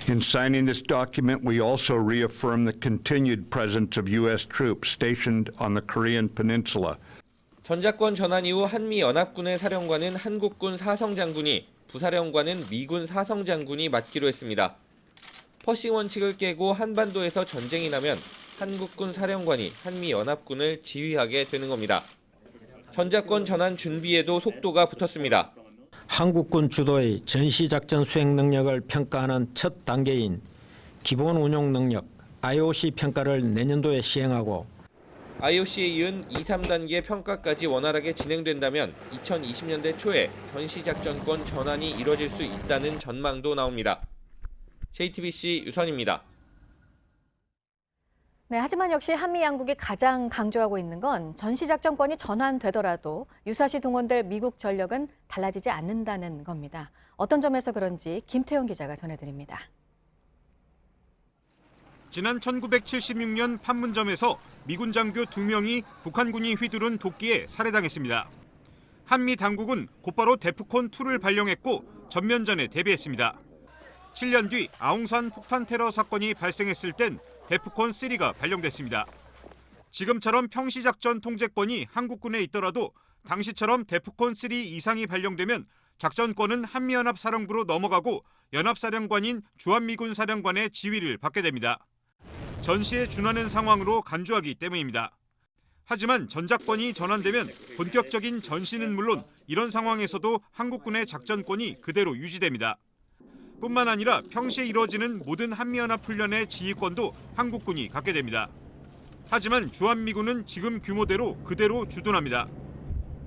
In signing this document, we also reaffirm the continued presence of U.S. troops stationed on the Korean Peninsula. 전작권 전환 이후 한미 연합군의 사령관은 한국군 사성장군이, 부사령관은 미군 사성장군이 맡기로 했습니다. 퍼시 원칙을 깨고 한반도에서 전쟁이 나면 한국군 사령관이 한미 연합군을 지휘하게 되는 겁니다. 전작권 전환 준비에도 속도가 붙었습니다. 한국군 주도의 전시작전 수행 능력을 평가하는 첫 단계인 기본 운용 능력 IOC 평가를 내년도에 시행하고 IOC에 이은 2, 3단계 평가까지 원활하게 진행된다면 2020년대 초에 전시작전권 전환이 이뤄질 수 있다는 전망도 나옵니다. JTBC 유선입니다. 네, 하지만 역시 한미 양국이 가장 강조하고 있는 건 전시작전권이 전환되더라도 유사시 동원될 미국 전력은 달라지지 않는다는 겁니다. 어떤 점에서 그런지 김태형 기자가 전해드립니다. 지난 1976년 판문점에서 미군 장교 2명이 북한군이 휘두른 도끼에 살해당했습니다. 한미 당국은 곧바로 데프콘2를 발령했고 전면전에 대비했습니다. 7년 뒤 아웅산 폭탄 테러 사건이 발생했을 땐 데프콘3가 발령됐습니다. 지금처럼 평시작전 통제권이 한국군에 있더라도 당시처럼 데프콘3 이상이 발령되면 작전권은 한미연합사령부로 넘어가고 연합사령관인 주한미군 사령관의 지휘를 받게 됩니다. 전시에 준하는 상황으로 간주하기 때문입니다. 하지만 전작권이 전환되면 본격적인 전시는 물론 이런 상황에서도 한국군의 작전권이 그대로 유지됩니다. 뿐만 아니라 평시에 이뤄지는 모든 한미연합 훈련의 지휘권도 한국군이 갖게 됩니다. 하지만 주한미군은 지금 규모대로 그대로 주둔합니다.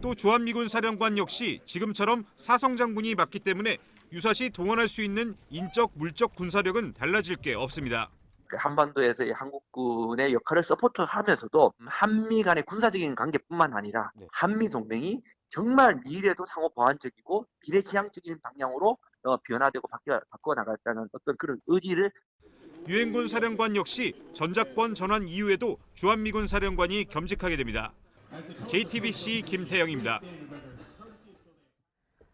또 주한미군 사령관 역시 지금처럼 사성장군이 맡기 때문에 유사시 동원할 수 있는 인적, 물적 군사력은 달라질 게 없습니다. 한반도에서의 한국군의 역할을 서포트하면서도 한미 간의 군사적인 관계뿐만 아니라 한미 동맹이 정말 미래도 상호 보완적이고 비례지향적인 방향으로 변화되고 바꿔 나갔다는 어떤 그런 의지를 유엔군 사령관 역시 전작권 전환 이후에도 주한미군 사령관이 겸직하게 됩니다. JTBC 김태영입니다.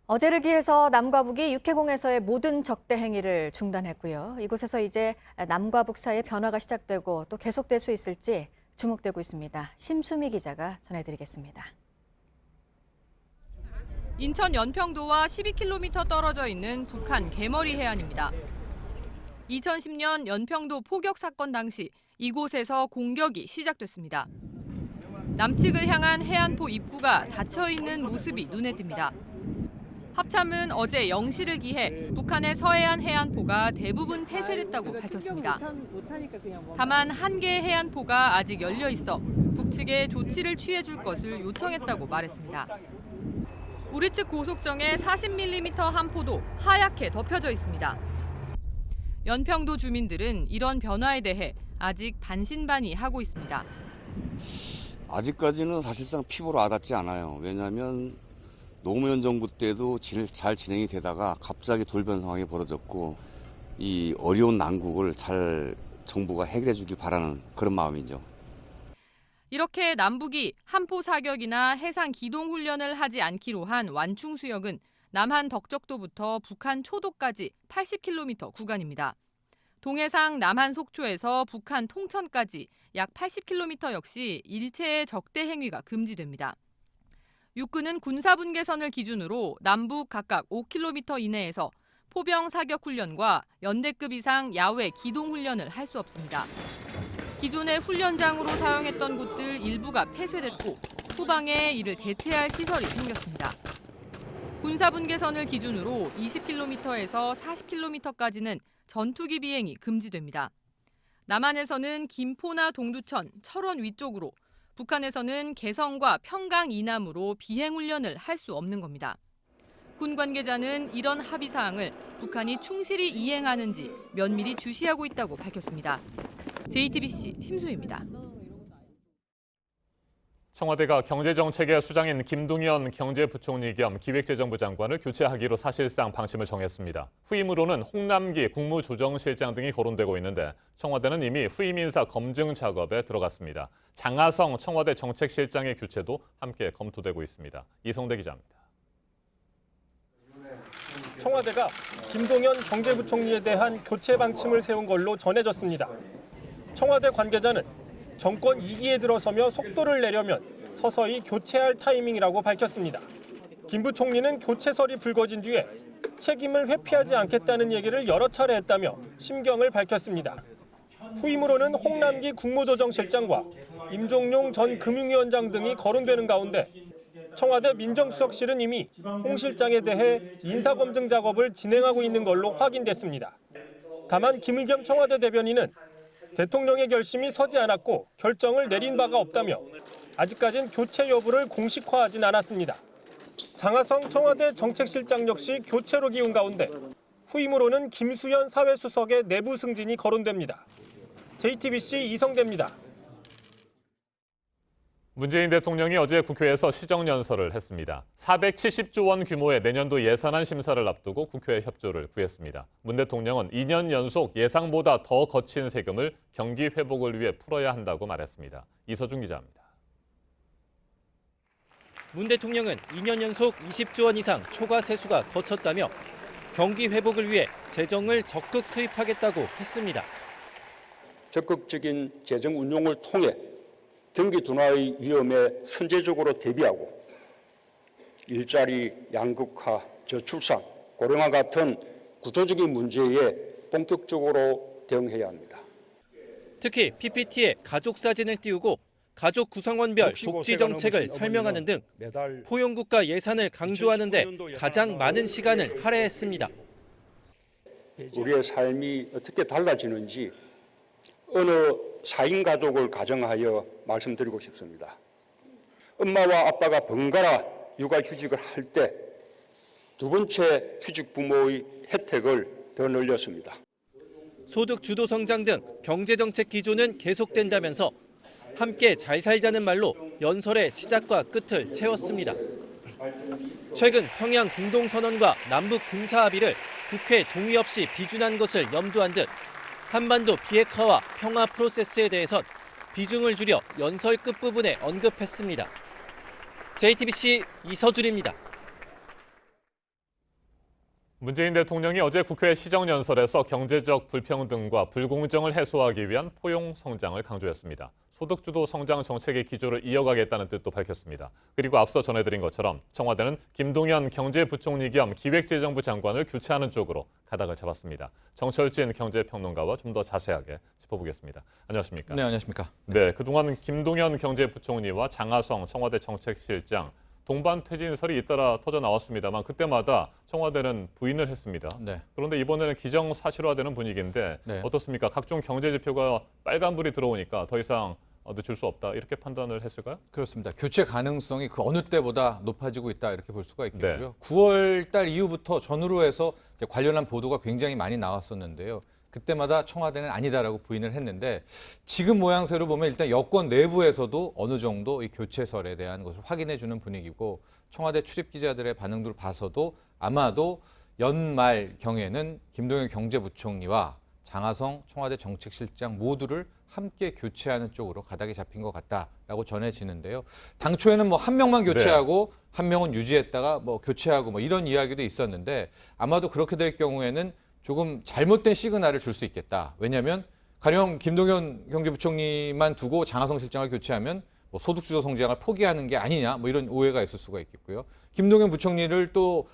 어제를 기해서 남과 북이 육해공에서의 모든 적대 행위를 중단했고요. 이곳에서 이제 남과 북 사이의 변화가 시작되고 또 계속될 수 있을지 주목되고 있습니다. 심수미 기자가 전해드리겠습니다. 인천 연평도와 12km 떨어져 있는 북한 개머리 해안입니다. 2010년 연평도 포격 사건 당시 이곳에서 공격이 시작됐습니다. 남측을 향한 해안포 입구가 닫혀 있는 모습이 눈에 띕니다. 합참은 어제 0시를 기해 북한의 서해안 해안포가 대부분 폐쇄됐다고 밝혔습니다. 다만 한 개의 해안포가 아직 열려 있어 북측에 조치를 취해줄 것을 요청했다고 말했습니다. 우리 측 고속정에 40mm 함포도 하얗게 덮여져 있습니다. 연평도 주민들은 이런 변화에 대해 아직 반신반의하고 있습니다. 아직까지는 사실상 피부로 와닿지 않아요. 왜냐하면 노무현 정부 때도 잘 진행이 되다가 갑자기 돌변 상황이 벌어졌고 이 어려운 난국을 잘 정부가 해결해 주길 바라는 그런 마음이죠. 이렇게 남북이 함포 사격이나 해상 기동 훈련을 하지 않기로 한 완충 수역은 남한 덕적도부터 북한 초도까지 80km 구간입니다. 동해상 남한 속초에서 북한 통천까지 약 80km 역시 일체의 적대 행위가 금지됩니다. 육군은 군사분계선을 기준으로 남북 각각 5km 이내에서 포병 사격 훈련과 연대급 이상 야외 기동 훈련을 할 수 없습니다. 기존의 훈련장으로 사용했던 곳들 일부가 폐쇄됐고 후방에 이를 대체할 시설이 생겼습니다. 군사분계선을 기준으로 20km에서 40km까지는 전투기 비행이 금지됩니다. 남한에서는 김포나 동두천, 철원 위쪽으로, 북한에서는 개성과 평강 이남으로 비행 훈련을 할 수 없는 겁니다. 군 관계자는 이런 합의 사항을 북한이 충실히 이행하는지 면밀히 주시하고 있다고 밝혔습니다. JTBC 심수희입니다. 청와대가 경제정책의 수장인 김동연 경제부총리 겸 기획재정부 장관을 교체하기로 사실상 방침을 정했습니다. 후임으로는 홍남기 국무조정실장 등이 거론되고 있는데 청와대는 이미 후임 인사 검증 작업에 들어갔습니다. 장하성 청와대 정책실장의 교체도 함께 검토되고 있습니다. 이성대 기자입니다. 청와대가 김동연 경제부총리에 대한 교체 방침을 세운 걸로 전해졌습니다. 청와대 관계자는 정권 2기에 들어서며 속도를 내려면 서서히 교체할 타이밍이라고 밝혔습니다. 김 부총리는 교체설이 불거진 뒤에 책임을 회피하지 않겠다는 얘기를 여러 차례 했다며 심경을 밝혔습니다. 후임으로는 홍남기 국무조정실장과 임종용 전 금융위원장 등이 거론되는 가운데 청와대 민정수석실은 이미 홍 실장에 대해 인사검증 작업을 진행하고 있는 걸로 확인됐습니다. 다만 김의겸 청와대 대변인은 대통령의 결심이 서지 않았고 결정을 내린 바가 없다며 아직까진 교체 여부를 공식화하진 않았습니다. 장하성 청와대 정책실장 역시 교체로 기운 가운데 후임으로는 김수현 사회수석의 내부 승진이 거론됩니다. JTBC 이성대입니다. 문재인 대통령이 어제 국회에서 시정연설을 했습니다. 470조 원 규모의 내년도 예산안 심사를 앞두고 국회에 협조를 구했습니다. 문 대통령은 2년 연속 예상보다 더 거친 세금을 경기 회복을 위해 풀어야 한다고 말했습니다. 이서준 기자입니다. 문 대통령은 2년 연속 20조 원 이상 초과 세수가 거쳤다며 경기 회복을 위해 재정을 적극 투입하겠다고 했습니다. 적극적인 재정 운용을 통해 경기 둔화의 위험에 선제적으로 대비하고 일자리 양극화, 저출산, 고령화 같은 구조적인 문제에 본격적으로 대응해야 합니다. 특히 PPT에 가족 사진을 띄우고 가족 구성원별 복지 정책을 설명하는 등 포용국가 예산을 강조하는 데 가장 많은 시간을 할애했습니다. 우리의 삶이 어떻게 달라지는지 어느 4인 가족을 가정하여 말씀드리고 싶습니다. 엄마와 아빠가 번갈아 육아휴직을 할 때 두 번째 휴직 부모의 혜택을 더 늘렸습니다. 소득 주도 성장 등 경제정책 기조는 계속된다면서 함께 잘 살자는 말로 연설의 시작과 끝을 채웠습니다. 최근 평양 공동선언과 남북 군사 합의를 국회 동의 없이 비준한 것을 염두한 듯 한반도 비핵화와 평화 프로세스에 대해선 비중을 줄여 연설 끝부분에 언급했습니다. JTBC 이서준입니다. 문재인 대통령이 어제 국회 시정연설에서 경제적 불평등과 불공정을 해소하기 위한 포용 성장을 강조했습니다. 소득주도 성장 정책의 기조를 이어가겠다는 뜻도 밝혔습니다. 그리고 앞서 전해드린 것처럼 청와대는 김동연 경제부총리 겸 기획재정부 장관을 교체하는 쪽으로 가닥을 잡았습니다. 정철진 경제평론가와 좀 더 자세하게 짚어보겠습니다. 안녕하십니까? 네, 안녕하십니까? 네, 그동안 김동연 경제부총리와 장하성 청와대 정책실장 동반 퇴진설이 잇따라 터져 나왔습니다만 그때마다 청와대는 부인을 했습니다. 네. 그런데 이번에는 기정사실화되는 분위기인데 네. 어떻습니까? 각종 경제 지표가 빨간불이 들어오니까 더 이상 늦출 수 없다 이렇게 판단을 했을까요? 그렇습니다. 교체 가능성이 그 어느 때보다 높아지고 있다 이렇게 볼 수가 있겠고요. 네. 9월 달 이후부터 전후로 해서 관련한 보도가 굉장히 많이 나왔었는데요. 그때마다 청와대는 아니다라고 부인을 했는데 지금 모양새로 보면 일단 여권 내부에서도 어느 정도 이 교체설에 대한 것을 확인해 주는 분위기고 청와대 출입 기자들의 반응들을 봐서도 아마도 연말 경에는 김동연 경제부총리와 장하성 청와대 정책실장 모두를 함께 교체하는 쪽으로 가닥이 잡힌 것 같다라고 전해지는데요. 당초에는 뭐 한 명만 교체하고 한 명은 유지했다가 뭐 교체하고 뭐 이런 이야기도 있었는데 아마도 그렇게 될 경우에는 조금 잘못된 시그널을 줄 수 있겠다. 왜냐하면 가령 김동연 경제부총리만 두고 장하성 실장을 교체하면 뭐 소득주도 성장을 포기하는 게 아니냐 뭐 이런 오해가 있을 수가 있겠고요. 김동연 부총리를 또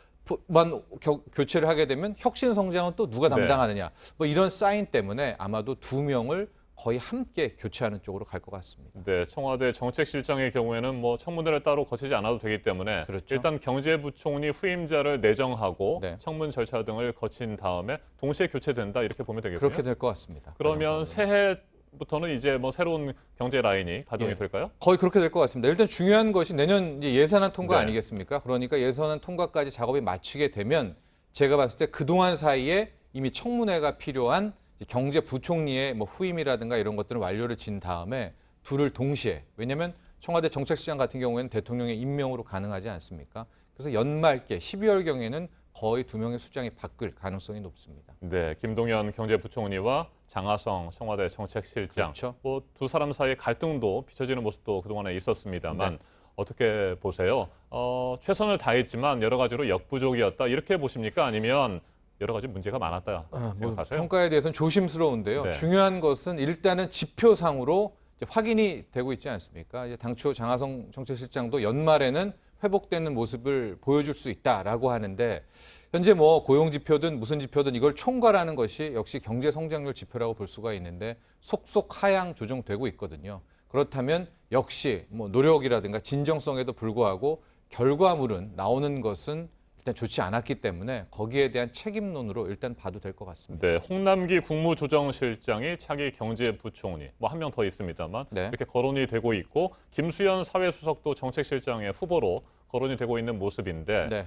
교체를 하게 되면 혁신 성장은 또 누가 담당하느냐. 뭐 이런 사인 때문에 아마도 두 명을 거의 함께 교체하는 쪽으로 갈 것 같습니다. 네, 청와대 정책실장의 경우에는 뭐 청문회를 따로 거치지 않아도 되기 때문에 그렇죠. 일단 경제부총리 후임자를 내정하고 청문 절차 등을 거친 다음에 동시에 교체된다 이렇게 보면 되겠군요. 그렇게 될 것 같습니다. 그러면 새해부터는 이제 뭐 새로운 경제 라인이 가동이 될까요? 거의 그렇게 될 것 같습니다. 일단 중요한 것이 내년 이제 예산안 통과 네. 아니겠습니까? 그러니까 예산안 통과까지 작업이 마치게 되면 제가 봤을 때 그동안 사이에 이미 청문회가 필요한 경제부총리의 뭐 후임이라든가 이런 것들은 완료를 진 다음에 둘을 동시에, 왜냐하면 청와대 정책실장 같은 경우에는 대통령의 임명으로 가능하지 않습니까? 그래서 연말께 12월경에는 거의 두 명의 수장이 바뀔 가능성이 높습니다. 네, 김동연 경제부총리와 장하성 청와대 정책실장, 그렇죠. 뭐 두 사람 사이의 갈등도 비춰지는 모습도 그동안에 있었습니다만 어떻게 보세요? 최선을 다했지만 여러 가지로 역부족이었다 이렇게 보십니까? 아니면 여러 가지 문제가 많았다 생각하세요? 평가에 대해서는 조심스러운데요. 중요한 것은 일단은 지표상으로 이제 확인이 되고 있지 않습니까? 이제 당초 장하성 정책실장도 연말에는 회복되는 모습을 보여줄 수 있다라고 하는데 현재 뭐 고용 지표든 무슨 지표든 이걸 총괄하는 것이 역시 경제 성장률 지표라고 볼 수가 있는데 속속 하향 조정되고 있거든요. 그렇다면 역시 뭐 노력이라든가 진정성에도 불구하고 결과물은 나오는 것은 일단 좋지 않았기 때문에 거기에 대한 책임론으로 일단 봐도 될 것 같습니다. 네, 홍남기 국무조정실장이 차기 경제부총리, 뭐 한 명 더 있습니다만 이렇게 거론이 되고 있고 김수현 사회수석도 정책실장의 후보로 거론이 되고 있는 모습인데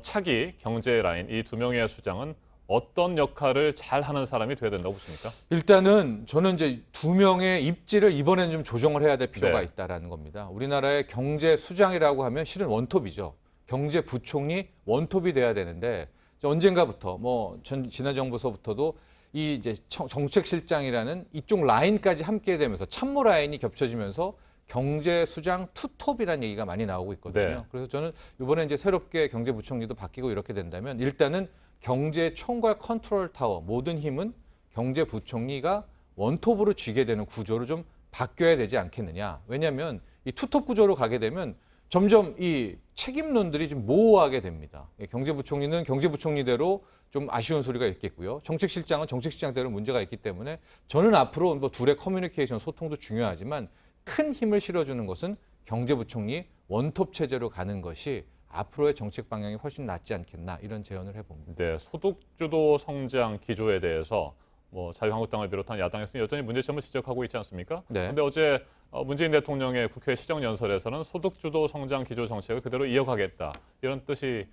차기 경제 라인 이 두 명의 수장은 어떤 역할을 잘 하는 사람이 돼야 된다고 보십니까? 일단은 저는 이제 두 명의 입지를 이번에는 좀 조정을 해야 될 필요가 있다라는 겁니다. 우리나라의 경제 수장이라고 하면 실은 원톱이죠. 경제부총리 원톱이 돼야 되는데 언젠가부터 뭐 지난 정부서부터도 이 이제 정책실장이라는 이쪽 라인까지 함께 되면서 참모 라인이 겹쳐지면서 경제수장 투톱이라는 얘기가 많이 나오고 있거든요. 그래서 저는 이번에 이제 새롭게 경제부총리도 바뀌고 이렇게 된다면 일단은 경제 총괄 컨트롤 타워 모든 힘은 경제부총리가 원톱으로 쥐게 되는 구조로 좀 바뀌어야 되지 않겠느냐. 왜냐하면 이 투톱 구조로 가게 되면 점점 이 책임론들이 좀 모호하게 됩니다. 경제부총리는 경제부총리대로 좀 아쉬운 소리가 있겠고요. 정책실장은 정책실장대로 문제가 있기 때문에 저는 앞으로 뭐 둘의 커뮤니케이션 소통도 중요하지만 큰 힘을 실어주는 것은 경제부총리 원톱 체제로 가는 것이 앞으로의 정책 방향이 훨씬 낫지 않겠나 이런 제언을 해봅니다. 네, 소득주도 성장 기조에 대해서 뭐 자유한국당을 비롯한 야당에서는 여전히 문제점을 지적하고 있지 않습니까? 그런데 어제 문재인 대통령의 국회 시정연설에서는 소득주도 성장 기조 정책을 그대로 이어가겠다 이런 뜻이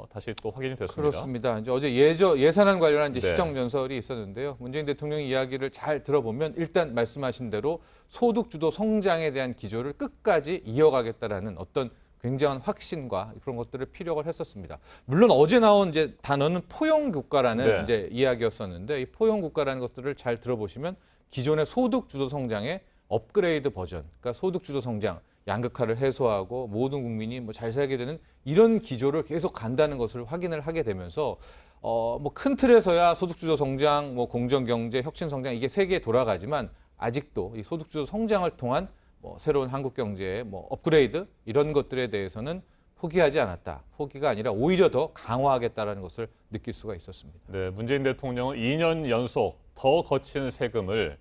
다시 또 확인이 됐습니다. 그렇습니다. 이제 어제 예산안 관련한 이제 시정연설이 있었는데요. 문재인 대통령의 이야기를 잘 들어보면 일단 말씀하신 대로 소득주도 성장에 대한 기조를 끝까지 이어가겠다라는 어떤 굉장한 확신과 그런 것들을 피력을 했었습니다. 물론 어제 나온 이제 단어는 포용국가라는 이제 이야기였었는데 이 포용국가라는 것들을 잘 들어보시면 기존의 소득주도 성장의 업그레이드 버전, 그러니까 소득주도 성장, 양극화를 해소하고 모든 국민이 뭐 잘 살게 되는 이런 기조를 계속 간다는 것을 확인을 하게 되면서 뭐 큰 틀에서야 소득주도 성장, 뭐 공정경제, 혁신성장 이게 세계에 돌아가지만 아직도 이 소득주도 성장을 통한 뭐 새로운 한국 경제의 뭐 업그레이드 이런 것들에 대해서는 포기하지 않았다. 포기가 아니라 오히려 더 강화하겠다라는 것을 느낄 수가 있었습니다. 네, 문재인 대통령은 2년 연속 더 거친 세금을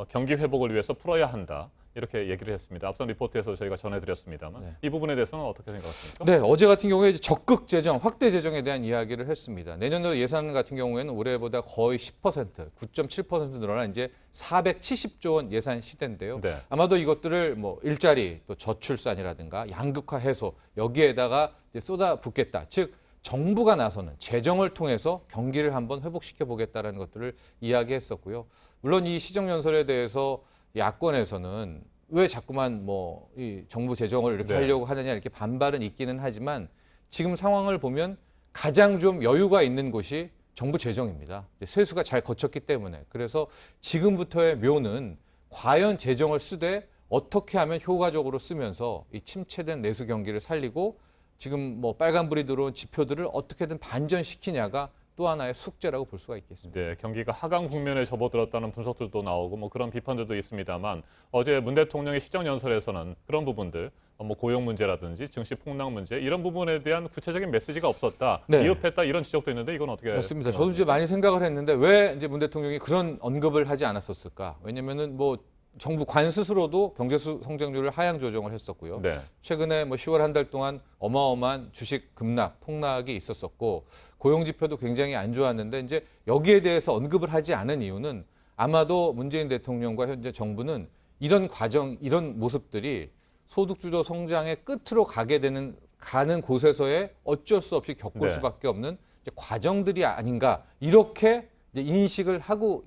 경기 회복을 위해서 풀어야 한다. 이렇게 얘기를 했습니다. 앞선 리포트에서 저희가 전해드렸습니다만 이 부분에 대해서는 어떻게 생각하십니까? 네, 어제 같은 경우에 적극 재정, 확대 재정에 대한 이야기를 했습니다. 내년도 예산 같은 경우에는 올해보다 거의 10%, 9.7% 늘어난 이제 470조 원 예산 시대인데요. 아마도 이것들을 뭐 일자리, 또 저출산이라든가 양극화 해소 여기에다가 이제 쏟아붓겠다. 즉 정부가 나서는 재정을 통해서 경기를 한번 회복시켜 보겠다라는 것들을 이야기했었고요. 물론 이 시정연설에 대해서 야권에서는 왜 자꾸만 뭐 이 정부 재정을 이렇게 하려고 하느냐 이렇게 반발은 있기는 하지만 지금 상황을 보면 가장 좀 여유가 있는 곳이 정부 재정입니다. 세수가 잘 거쳤기 때문에. 그래서 지금부터의 묘는 과연 재정을 쓰되 어떻게 하면 효과적으로 쓰면서 이 침체된 내수 경기를 살리고 지금 뭐 빨간불이 들어온 지표들을 어떻게든 반전시키냐가 또 하나의 숙제라고 볼 수가 있겠습니다. 네, 경기가 하강 국면에 접어들었다는 분석들도 나오고 뭐 그런 비판들도 있습니다만 어제 문 대통령의 시정연설에서는 그런 부분들 뭐 고용 문제라든지 증시 폭락 문제 이런 부분에 대한 구체적인 메시지가 없었다, 네. 미흡했다 이런 지적도 있는데 이건 어떻게 맞습니다. 저도 이제 많이 생각을 했는데 왜 이제 문 대통령이 그런 언급을 하지 않았었을까? 왜냐면은 뭐 정부 관 스스로도 경제 성장률을 하향 조정을 했었고요. 네. 최근에 뭐 10월 한 달 동안 어마어마한 주식 급락, 폭락이 있었었고 고용 지표도 굉장히 안 좋았는데 이제 여기에 대해서 언급을 하지 않은 이유는 아마도 문재인 대통령과 현재 정부는 이런 과정, 이런 모습들이 소득주도 성장의 끝으로 가는 곳에서의 어쩔 수 없이 겪을 네. 수밖에 없는 이제 과정들이 아닌가 이렇게 이제 인식을 하고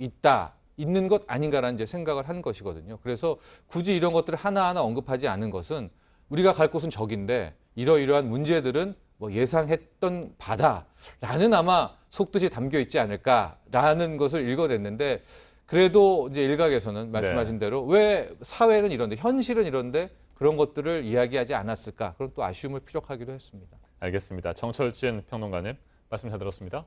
있는 것 아닌가라는 이제 생각을 한 것이거든요. 그래서 굳이 이런 것들을 하나하나 언급하지 않은 것은 우리가 갈 곳은 저긴데 이러이러한 문제들은 뭐 예상했던 바다라는 아마 속뜻이 담겨 있지 않을까라는 것을 읽어냈는데 그래도 이제 일각에서는 말씀하신 대로 왜 사회는 이런데 현실은 이런데 그런 것들을 이야기하지 않았을까 그런 또 아쉬움을 피력하기도 했습니다. 알겠습니다. 정철진 평론가님 말씀 잘 들었습니다.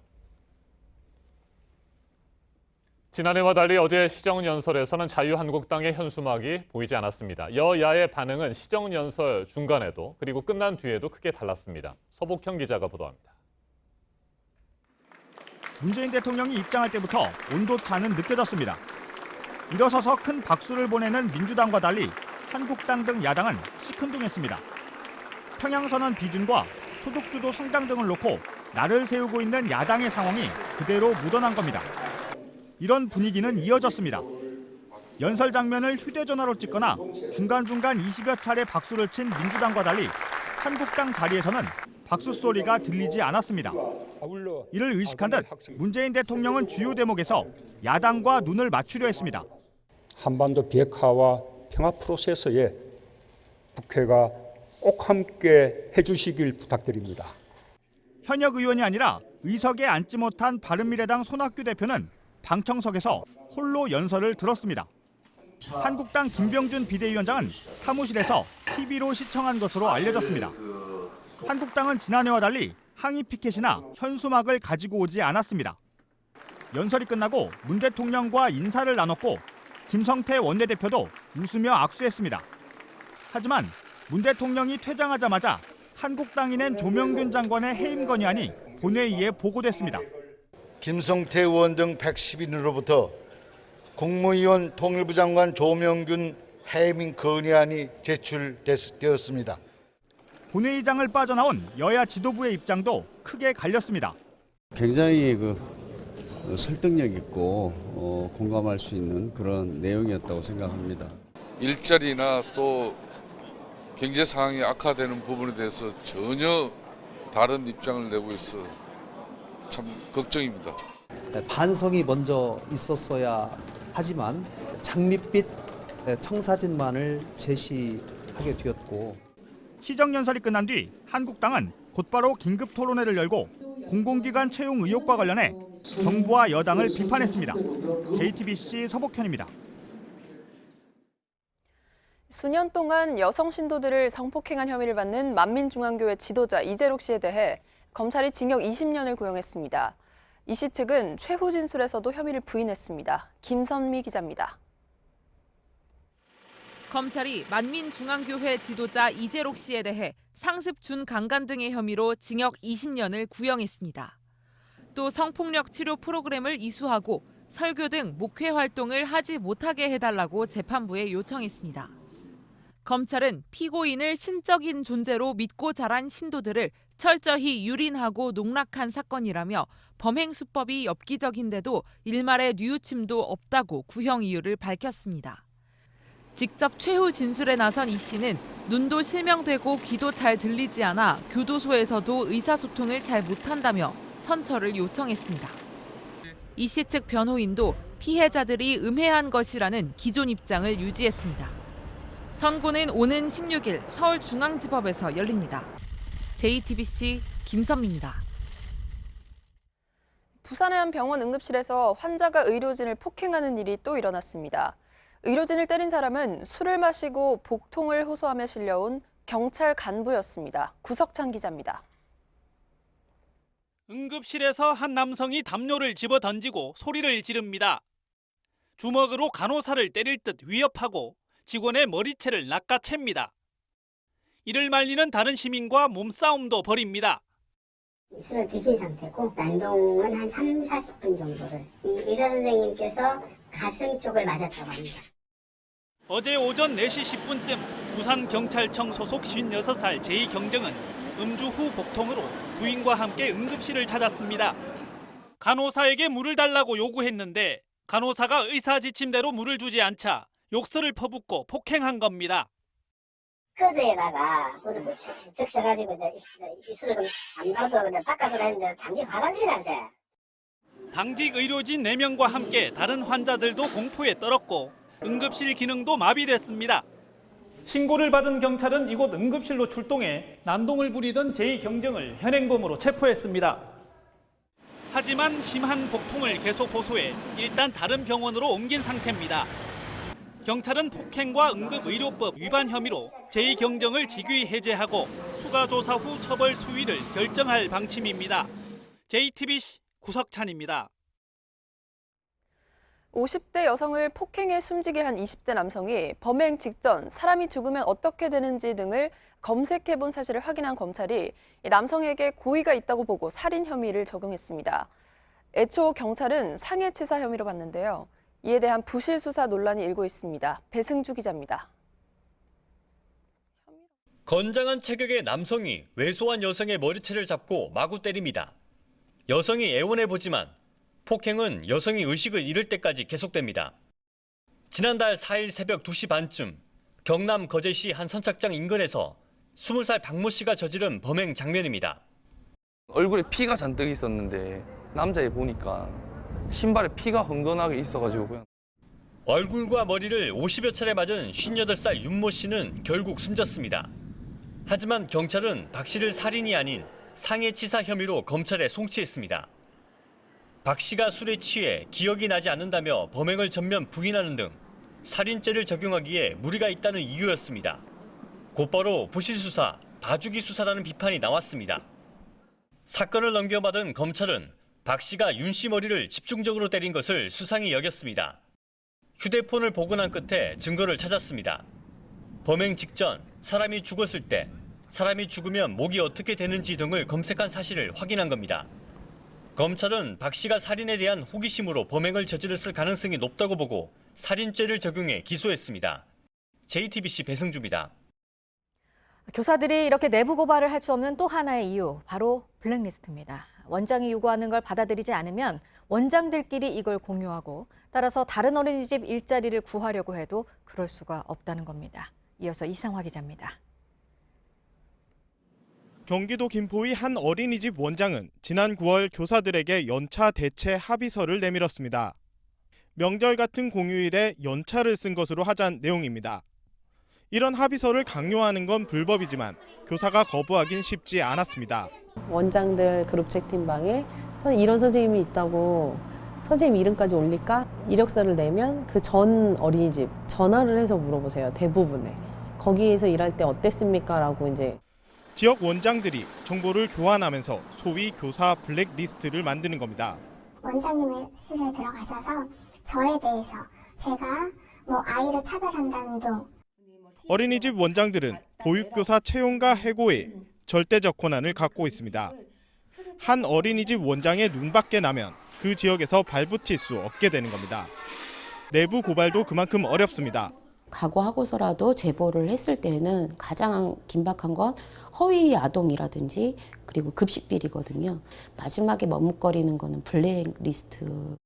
지난해와 달리 어제 시정연설에서는 자유한국당의 현수막이 보이지 않았습니다. 여야의 반응은 시정연설 중간에도 그리고 끝난 뒤에도 크게 달랐습니다. 서복형 기자가 보도합니다. 문재인 대통령이 입장할 때부터 온도차는 느껴졌습니다. 일어서서 큰 박수를 보내는 민주당과 달리 한국당 등 야당은 시큰둥했습니다. 평양선언 비준과 소득주도 성장 등을 놓고 날을 세우고 있는 야당의 상황이 그대로 묻어난 겁니다. 이런 분위기는 이어졌습니다. 연설 장면을 휴대전화로 찍거나 중간중간 20여 차례 박수를 친 민주당과 달리 한국당 자리에서는 박수 소리가 들리지 않았습니다. 이를 의식한 듯 문재인 대통령은 주요 대목에서 야당과 눈을 맞추려 했습니다. 한반도 비핵화와 평화 프로세스에 국회가 꼭 함께 해주시길 부탁드립니다. 현역 의원이 아니라 의석에 앉지 못한 바른미래당 손학규 대표는 방청석에서 홀로 연설을 들었습니다. 한국당 김병준 비대위원장은 사무실에서 TV로 시청한 것으로 알려졌습니다. 한국당은 지난해와 달리 항의 피켓이나 현수막을 가지고 오지 않았습니다. 연설이 끝나고 문 대통령과 인사를 나눴고 김성태 원내대표도 웃으며 악수했습니다. 하지만 문 대통령이 퇴장하자마자 한국당이 낸 조명균 장관의 해임 건의안이 본회의에 보고됐습니다. 김성태 의원 등 110인으로부터 국무위원 통일부 장관 조명균 해임 건의안이 제출되었습니다. 본회의장을 빠져나온 여야 지도부의 입장도 크게 갈렸습니다. 굉장히 설득력 있고 공감할 수 있는 그런 내용이었다고 생각합니다. 일자리나 또 경제 상황이 악화되는 부분에 대해서 전혀 다른 입장을 내고 있어 참 걱정입니다. 반성이 먼저 있었어야 하지만 장밋빛 청사진만을 제시하게 되었고 시정연설이 끝난 뒤 한국당은 곧바로 긴급 토론회를 열고 공공기관 채용 의혹과 관련해 정부와 여당을 비판했습니다. JTBC 서복현입니다. 수년 동안 여성 신도들을 성폭행한 혐의를 받는 만민중앙교회 지도자 이재록 씨에 대해 검찰이 징역 20년을 구형했습니다. 이 씨 측은 최후 진술에서도 혐의를 부인했습니다. 김선미 기자입니다. 검찰이 만민중앙교회 지도자 이재록 씨에 대해 상습 준강간 등의 혐의로 징역 20년을 구형했습니다. 또 성폭력 치료 프로그램을 이수하고 설교 등 목회 활동을 하지 못하게 해달라고 재판부에 요청했습니다. 검찰은 피고인을 신적인 존재로 믿고 자란 신도들을 철저히 유린하고 농락한 사건이라며 범행 수법이 엽기적인데도 일말의 뉘우침도 없다고 구형 이유를 밝혔습니다. 직접 최후 진술에 나선 이 씨는 눈도 실명되고 귀도 잘 들리지 않아 교도소에서도 의사소통을 잘 못한다며 선처를 요청했습니다. 이 씨 측 변호인도 피해자들이 음해한 것이라는 기존 입장을 유지했습니다. 선고는 오는 16일 서울중앙지법에서 열립니다. JTBC 김선미입니다. 부산의 한 병원 응급실에서 환자가 의료진을 폭행하는 일이 또 일어났습니다. 의료진을 때린 사람은 술을 마시고 복통을 호소하며 실려온 경찰 간부였습니다. 구석찬 기자입니다. 응급실에서 한 남성이 담요를 집어 던지고 소리를 지릅니다. 주먹으로 간호사를 때릴 듯 위협하고 직원의 머리채를 낚아챕니다. 이를 말리는 다른 시민과 몸싸움도 벌입니다. 술을 드신 상태고 난동은 한 30-40분 정도를 이 의사 선생님께서 가슴 쪽을 맞았다고 합니다. 어제 오전 4시 10분쯤 부산경찰청 소속 56살 제2경정은 음주 후 복통으로 부인과 함께 응급실을 찾았습니다. 간호사에게 물을 달라고 요구했는데 간호사가 의사 지침대로 물을 주지 않자 욕설을 퍼붓고 폭행한 겁니다. 끄즈에다가 물을 뭐 적셔가지고 입술을 좀 안 봐도 그냥 닦아서 했는데 잠시 화장실 가세요. 당직 의료진 4명과 함께 다른 환자들도 공포에 떨었고 응급실 기능도 마비됐습니다. 신고를 받은 경찰은 이곳 응급실로 출동해 난동을 부리던 제2경정을 현행범으로 체포했습니다. 하지만 심한 복통을 계속 호소해 일단 다른 병원으로 옮긴 상태입니다. 경찰은 폭행과 응급의료법 위반 혐의로 제2경정을 직위 해제하고 추가 조사 후 처벌 수위를 결정할 방침입니다. JTBC 구석찬입니다. 50대 여성을 폭행해 숨지게 한 20대 남성이 범행 직전 사람이 죽으면 어떻게 되는지 등을 검색해본 사실을 확인한 검찰이 이 남성에게 고의가 있다고 보고 살인 혐의를 적용했습니다. 애초 경찰은 상해치사 혐의로 봤는데요. 이에 대한 부실 수사 논란이 일고 있습니다. 배승주 기자입니다. 건장한 체격의 남성이 왜소한 여성의 머리채를 잡고 마구 때립니다. 여성이 애원해보지만 폭행은 여성이 의식을 잃을 때까지 계속됩니다. 지난달 4일 새벽 2시 반쯤 경남 거제시 한 선착장 인근에서 20살 박모 씨가 저지른 범행 장면입니다. 얼굴에 피가 잔뜩 있었는데 남자애 보니까 신발에 피가 흥건하게 있어가지고 그냥. 얼굴과 머리를 50여 차례 맞은 58살 윤모 씨는 결국 숨졌습니다. 하지만 경찰은 박 씨를 살인이 아닌 상해치사 혐의로 검찰에 송치했습니다. 박 씨가 술에 취해 기억이 나지 않는다며 범행을 전면 부인하는 등 살인죄를 적용하기에 무리가 있다는 이유였습니다. 곧바로 부실수사, 봐주기 수사라는 비판이 나왔습니다. 사건을 넘겨받은 검찰은 박 씨가 윤 씨 머리를 집중적으로 때린 것을 수상히 여겼습니다. 휴대폰을 복원한 끝에 증거를 찾았습니다. 범행 직전 사람이 죽었을 때 사람이 죽으면 목이 어떻게 되는지 등을 검색한 사실을 확인한 겁니다. 검찰은 박 씨가 살인에 대한 호기심으로 범행을 저질렀을 가능성이 높다고 보고 살인죄를 적용해 기소했습니다. JTBC 배승주입니다. 교사들이 이렇게 내부 고발을 할 수 없는 또 하나의 이유, 바로 블랙리스트입니다. 원장이 요구하는 걸 받아들이지 않으면 원장들끼리 이걸 공유하고 따라서 다른 어린이집 일자리를 구하려고 해도 그럴 수가 없다는 겁니다. 이어서 이상화 기자입니다. 경기도 김포의 한 어린이집 원장은 지난 9월 교사들에게 연차 대체 합의서를 내밀었습니다. 명절 같은 공휴일에 연차를 쓴 것으로 하자는 내용입니다. 이런 합의서를 강요하는 건 불법이지만 교사가 거부하긴 쉽지 않았습니다. 원장들 그룹 채팅방에 이런 선생님이 있다고 선생님 이름까지 올릴까? 이력서를 내면 그 전 어린이집 전화를 해서 물어보세요. 대부분에. 거기에서 일할 때 어땠습니까? 라고 이제. 지역 원장들이 정보를 교환하면서 소위 교사 블랙리스트를 만드는 겁니다. 원장님의 실에 들어가셔서 저에 대해서 제가 아이를 차별한다는 둥. 어린이집 원장들은 보육교사 채용과 해고에 절대적 권한을 갖고 있습니다. 한 어린이집 원장의 눈밖에 나면 그 지역에서 발붙일 수 없게 되는 겁니다. 내부 고발도 그만큼 어렵습니다. 각오하고서라도 제보를 했을 때는 가장 긴박한 건 허위 아동이라든지 그리고 급식 비리거든요. 마지막에 머뭇거리는 거는 블랙리스트.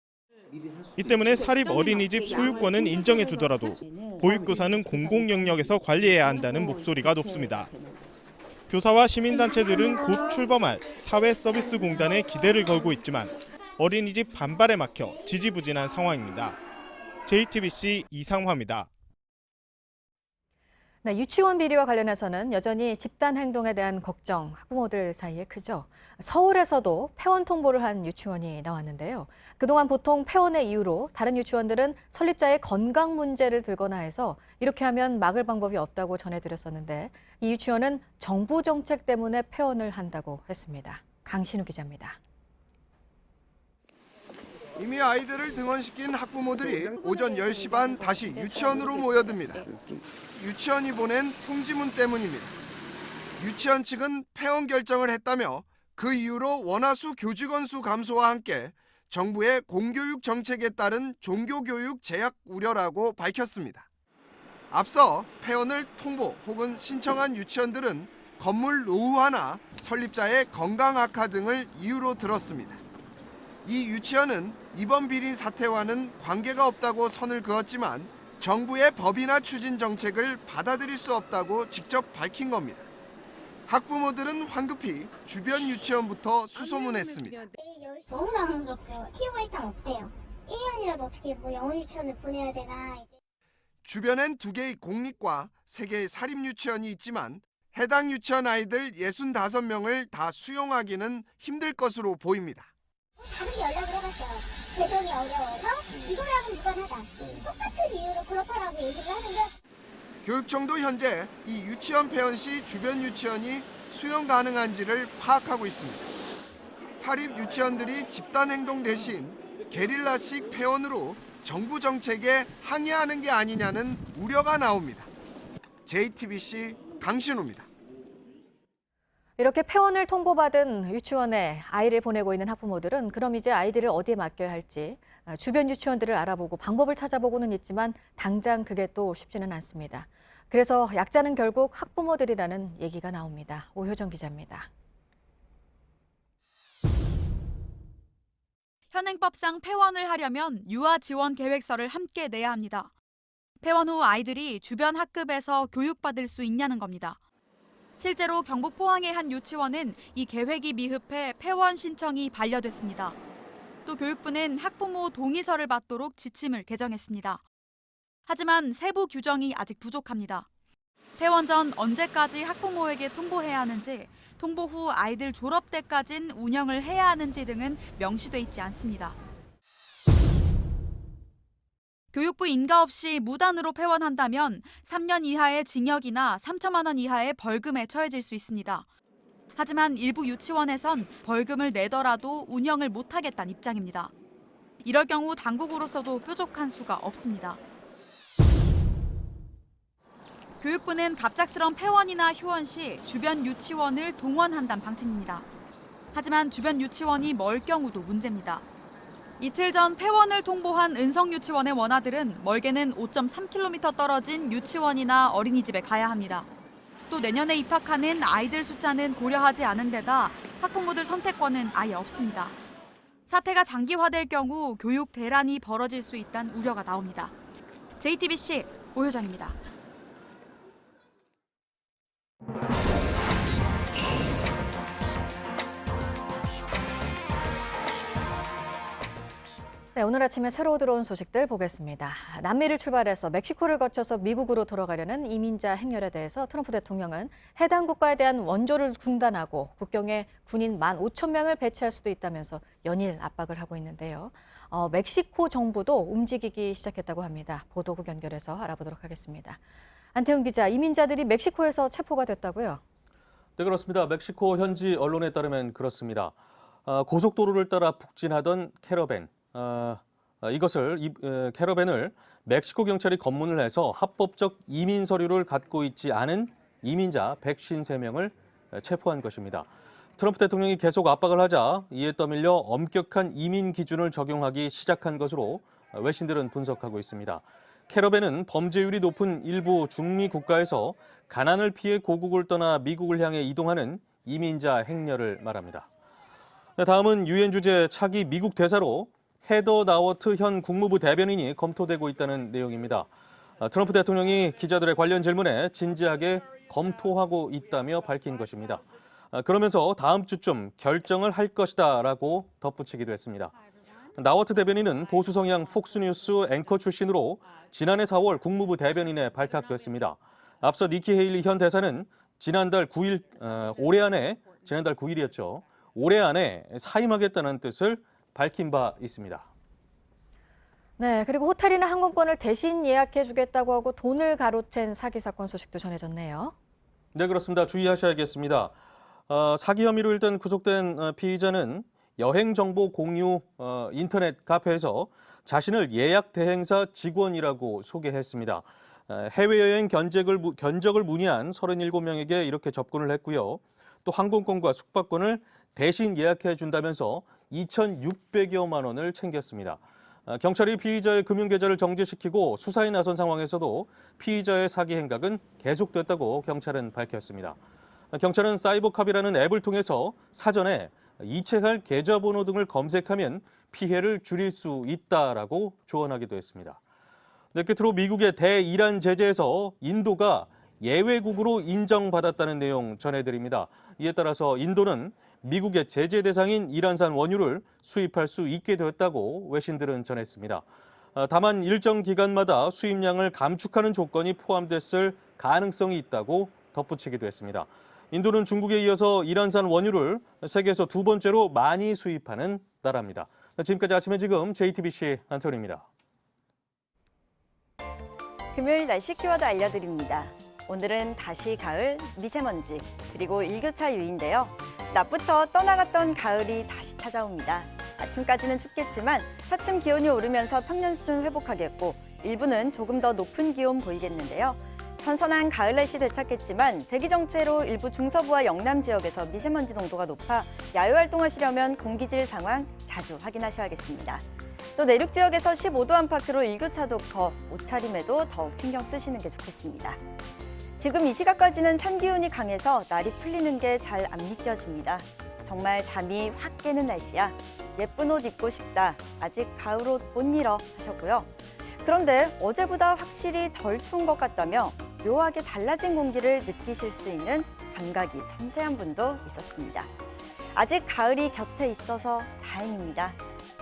이 때문에 사립 어린이집 소유권은 인정해 주더라도 보육교사는 공공 영역에서 관리해야 한다는 목소리가 높습니다. 교사와 시민단체들은 곧 출범할 사회서비스공단에 기대를 걸고 있지만 어린이집 반발에 막혀 지지부진한 상황입니다. JTBC 이상화입니다. 네, 유치원 비리와 관련해서는 여전히 집단 행동에 대한 걱정 학부모들 사이에 크죠. 서울에서도 폐원 통보를 한 유치원이 나왔는데요. 그동안 보통 폐원의 이유로 다른 유치원들은 설립자의 건강 문제를 들거나 해서 이렇게 하면 막을 방법이 없다고 전해드렸었는데 이 유치원은 정부 정책 때문에 폐원을 한다고 했습니다. 강신우 기자입니다. 이미 아이들을 등원시킨 학부모들이 오전 10시 반 다시 유치원으로 모여듭니다. 유치원이 보낸 통지문 때문입니다. 유치원 측은 폐원 결정을 했다며 그 이후로 원화수 교직원 수 감소와 함께 정부의 공교육 정책에 따른 종교교육 제약 우려라고 밝혔습니다. 앞서 폐원을 통보 혹은 신청한 유치원들은 건물 노후화나 설립자의 건강 악화 등을 이유로 들었습니다. 이 유치원은 이번 비리 사태와는 관계가 없다고 선을 그었지만 정부의 법이나 추진 정책을 받아들일 수 없다고 직접 밝힌 겁니다. 학부모들은 황급히 주변 유치원부터 수소문했습니다. 너무 당황스럽죠. 티오가 일단 없대요. 1년이라도 어떻게 영어 유치원을 보내야 되나. 주변엔 2개의 공립과 3개의 사립 유치원이 있지만 해당 유치원 아이들 65명을 다 수용하기는 힘들 것으로 보입니다. 다른데 연락을 해봤어요. 재정이 어려워서 이거랑은 무관하다. 똑같은 이유로 그렇다라고 얘기를 하는데 교육청도 현재 이 유치원 폐원 시 주변 유치원이 수용 가능한지를 파악하고 있습니다. 사립 유치원들이 집단 행동 대신 게릴라식 폐원으로 정부 정책에 항의하는 게 아니냐는 우려가 나옵니다. JTBC 강신우입니다. 이렇게 폐원을 통보받은 유치원에 아이를 보내고 있는 학부모들은 그럼 이제 아이들을 어디에 맡겨야 할지 주변 유치원들을 알아보고 방법을 찾아보고는 있지만 당장 그게 또 쉽지는 않습니다. 그래서 약자는 결국 학부모들이라는 얘기가 나옵니다. 오효정 기자입니다. 현행법상 폐원을 하려면 유아 지원 계획서를 함께 내야 합니다. 폐원 후 아이들이 주변 학급에서 교육받을 수 있냐는 겁니다. 실제로 경북 포항의 한 유치원은 이 계획이 미흡해 폐원 신청이 반려됐습니다. 또 교육부는 학부모 동의서를 받도록 지침을 개정했습니다. 하지만 세부 규정이 아직 부족합니다. 폐원 전 언제까지 학부모에게 통보해야 하는지, 통보 후 아이들 졸업 때까진 운영을 해야 하는지 등은 명시돼 있지 않습니다. 교육부 인가 없이 무단으로 폐원한다면 3년 이하의 징역이나 3천만 원 이하의 벌금에 처해질 수 있습니다. 하지만 일부 유치원에선 벌금을 내더라도 운영을 못하겠다는 입장입니다. 이럴 경우 당국으로서도 뾰족한 수가 없습니다. 교육부는 갑작스런 폐원이나 휴원 시 주변 유치원을 동원한다는 방침입니다. 하지만 주변 유치원이 멀 경우도 문제입니다. 이틀 전 폐원을 통보한 은성유치원의 원아들은 멀게는 5.3km 떨어진 유치원이나 어린이집에 가야 합니다. 또 내년에 입학하는 아이들 숫자는 고려하지 않은 데다 학부모들 선택권은 아예 없습니다. 사태가 장기화될 경우 교육 대란이 벌어질 수 있다는 우려가 나옵니다. JTBC 오효정입니다. 네, 오늘 아침에 새로 들어온 소식들 보겠습니다. 남미를 출발해서 멕시코를 거쳐서 미국으로 돌아가려는 이민자 행렬에 대해서 트럼프 대통령은 해당 국가에 대한 원조를 중단하고 국경에 군인 15,000명을 배치할 수도 있다면서 연일 압박을 하고 있는데요. 멕시코 정부도 움직이기 시작했다고 합니다. 보도국 연결해서 알아보도록 하겠습니다. 안태훈 기자, 이민자들이 멕시코에서 체포가 됐다고요? 네, 그렇습니다. 멕시코 현지 언론에 따르면 그렇습니다. 고속도로를 따라 북진하던 캐러밴. 캐러밴을 멕시코 경찰이 검문을 해서 합법적 이민 서류를 갖고 있지 않은 이민자 153명을 체포한 것입니다. 트럼프 대통령이 계속 압박을 하자 이에 떠밀려 엄격한 이민 기준을 적용하기 시작한 것으로 외신들은 분석하고 있습니다. 캐러밴은 범죄율이 높은 일부 중미 국가에서 가난을 피해 고국을 떠나 미국을 향해 이동하는 이민자 행렬을 말합니다. 다음은 유엔 주재 차기 미국 대사로 헤더 나워트 현 국무부 대변인이 검토되고 있다는 내용입니다. 트럼프 대통령이 기자들의 관련 질문에 진지하게 검토하고 있다며 밝힌 것입니다. 그러면서 다음 주쯤 결정을 할 것이다라고 덧붙이기도 했습니다. 나워트 대변인은 보수 성향 폭스뉴스 앵커 출신으로 지난해 4월 국무부 대변인에 발탁됐습니다. 앞서 니키 헤일리 현 대사는 지난달 9일이었죠. 올해 안에 사임하겠다는 뜻을 밝힌 바 있습니다. 네, 그리고 호텔이나 항공권을 대신 예약해주겠다고 하고 돈을 가로챈 사기 사건 소식도 전해졌네요. 네, 그렇습니다. 주의하셔야겠습니다. 사기 혐의로 일단 구속된 피의자는 여행 정보 공유 인터넷 카페에서 자신을 예약 대행사 직원이라고 소개했습니다. 해외여행 견적을 문의한 37명에게 이렇게 접근을 했고요. 또 항공권과 숙박권을 대신 예약해 준다면서 2,600여만 원을 챙겼습니다. 경찰이 피의자의 금융계좌를 정지시키고 수사에 나선 상황에서도 피의자의 사기 행각은 계속됐다고 경찰은 밝혔습니다. 경찰은 사이버캅이라는 앱을 통해서 사전에 이체할 계좌번호 등을 검색하면 피해를 줄일 수 있다라고 조언하기도 했습니다. 끝으로 미국의 대이란 제재에서 인도가 예외국으로 인정받았다는 내용 전해드립니다. 이에 따라서 인도는 미국의 제재 대상인 이란산 원유를 수입할 수 있게 되었다고 외신들은 전했습니다. 다만 일정 기간마다 수입량을 감축하는 조건이 포함됐을 가능성이 있다고 덧붙이기도 했습니다. 인도는 중국에 이어서 이란산 원유를 세계에서 두 번째로 많이 수입하는 나라입니다. 지금까지 아침에 지금 JTBC 안태원입니다. 금요일 날씨 키워드 알려드립니다. 오늘은 다시 가을, 미세먼지, 그리고 일교차 유인데요. 낮부터 떠나갔던 가을이 다시 찾아옵니다. 아침까지는 춥겠지만 차츰 기온이 오르면서 평년 수준 회복하겠고 일부는 조금 더 높은 기온 보이겠는데요. 선선한 가을 날씨 되찾겠지만 대기 정체로 일부 중서부와 영남 지역에서 미세먼지 농도가 높아 야외 활동하시려면 공기질 상황 자주 확인하셔야겠습니다. 또 내륙 지역에서 15도 안팎으로 일교차도 커 옷차림에도 더욱 신경 쓰시는 게 좋겠습니다. 지금 이 시각까지는 찬 기운이 강해서 날이 풀리는 게 잘 안 믿겨집니다. 정말 잠이 확 깨는 날씨야. 예쁜 옷 입고 싶다. 아직 가을 옷 못 잃어 하셨고요. 그런데 어제보다 확실히 덜 추운 것 같다며 묘하게 달라진 공기를 느끼실 수 있는 감각이 섬세한 분도 있었습니다. 아직 가을이 곁에 있어서 다행입니다.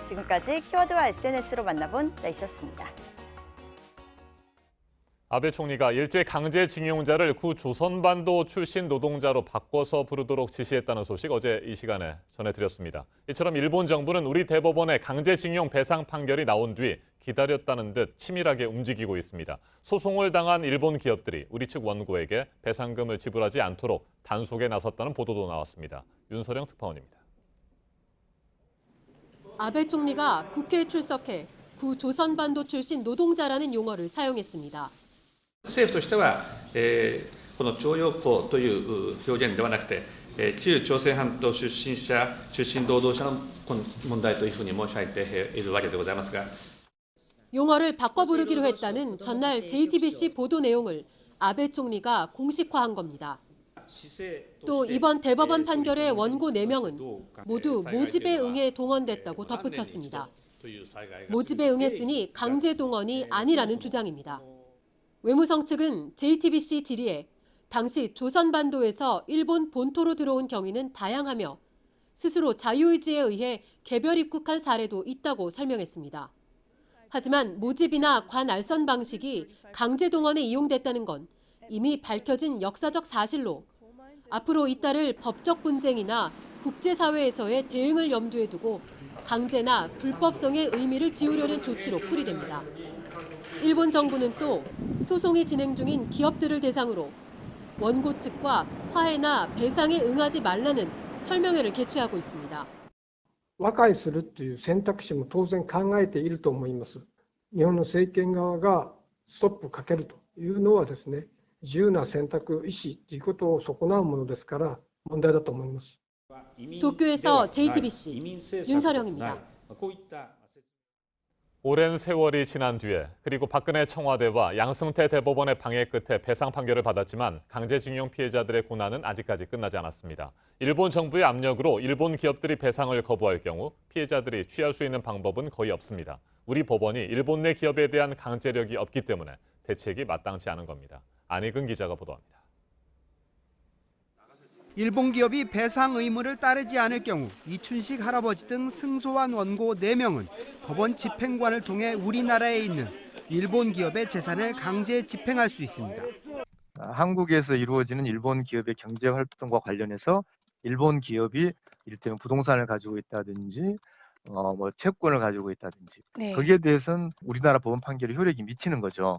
지금까지 키워드와 SNS로 만나본 날씨였습니다. 아베 총리가 일제 강제징용자를 구조선반도 출신 노동자로 바꿔서 부르도록 지시했다는 소식 어제 이 시간에 전해드렸습니다. 이처럼 일본 정부는 우리 대법원의 강제징용 배상 판결이 나온 뒤 기다렸다는 듯 치밀하게 움직이고 있습니다. 소송을 당한 일본 기업들이 우리 측 원고에게 배상금을 지불하지 않도록 단속에 나섰다는 보도도 나왔습니다. 윤서령 특파원입니다. 아베 총리가 국회에 출석해 구조선반도 출신 노동자라는 용어를 사용했습니다. 政府としては、この徴用工という表現ではなくて、旧朝鮮半島出身者、出身労働者の問題というふうに申し上げているわけでございますが。 용어를 바꿔 부르기로 했다는 전날 JTBC 보도 내용을 아베 총리가 공식화한 겁니다. 또 이번 대법원 판결의 원고 4명은 모두 모집에 응해 동원됐다고 덧붙였습니다. 모집에 응했으니 강제 동원이 아니라는 주장입니다. 외무성 측은 JTBC 질의에 당시 조선반도에서 일본 본토로 들어온 경위는 다양하며 스스로 자유의지에 의해 개별 입국한 사례도 있다고 설명했습니다. 하지만 모집이나 관알선 방식이 강제 동원에 이용됐다는 건 이미 밝혀진 역사적 사실로 앞으로 잇따를 법적 분쟁이나 국제사회에서의 대응을 염두에 두고 강제나 불법성의 의미를 지우려는 조치로 풀이됩니다. 일본 정부는 또 소송이 진행 중인 기업들을 대상으로 원고 측과 화해나 배상에 응하지 말라는 설명회를 개최하고 있습니다. 和解するという選択肢も当然考えていると思います。日本の政権側がストップかけるというのはですね、自由な選択意思ということを損なうものですから問題だと思います。 도쿄에서 JTBC 윤서령입니다. 오랜 세월이 지난 뒤에 그리고 박근혜 청와대와 양승태 대법원의 방해 끝에 배상 판결을 받았지만 강제징용 피해자들의 고난은 아직까지 끝나지 않았습니다. 일본 정부의 압력으로 일본 기업들이 배상을 거부할 경우 피해자들이 취할 수 있는 방법은 거의 없습니다. 우리 법원이 일본 내 기업에 대한 강제력이 없기 때문에 대책이 마땅치 않은 겁니다. 안희근 기자가 보도합니다. 일본 기업이 배상 의무를 따르지 않을 경우 이춘식 할아버지 등 승소한 원고 4명은 법원 집행관을 통해 우리나라에 있는 일본 기업의 재산을 강제 집행할 수 있습니다. 한국에서 이루어지는 일본 기업의 경제 활동과 관련해서 일본 기업이 이를테면 부동산을 가지고 있다든지 채권을 가지고 있다든지 거기에 대해서는 우리나라 법원 판결이 효력이 미치는 거죠.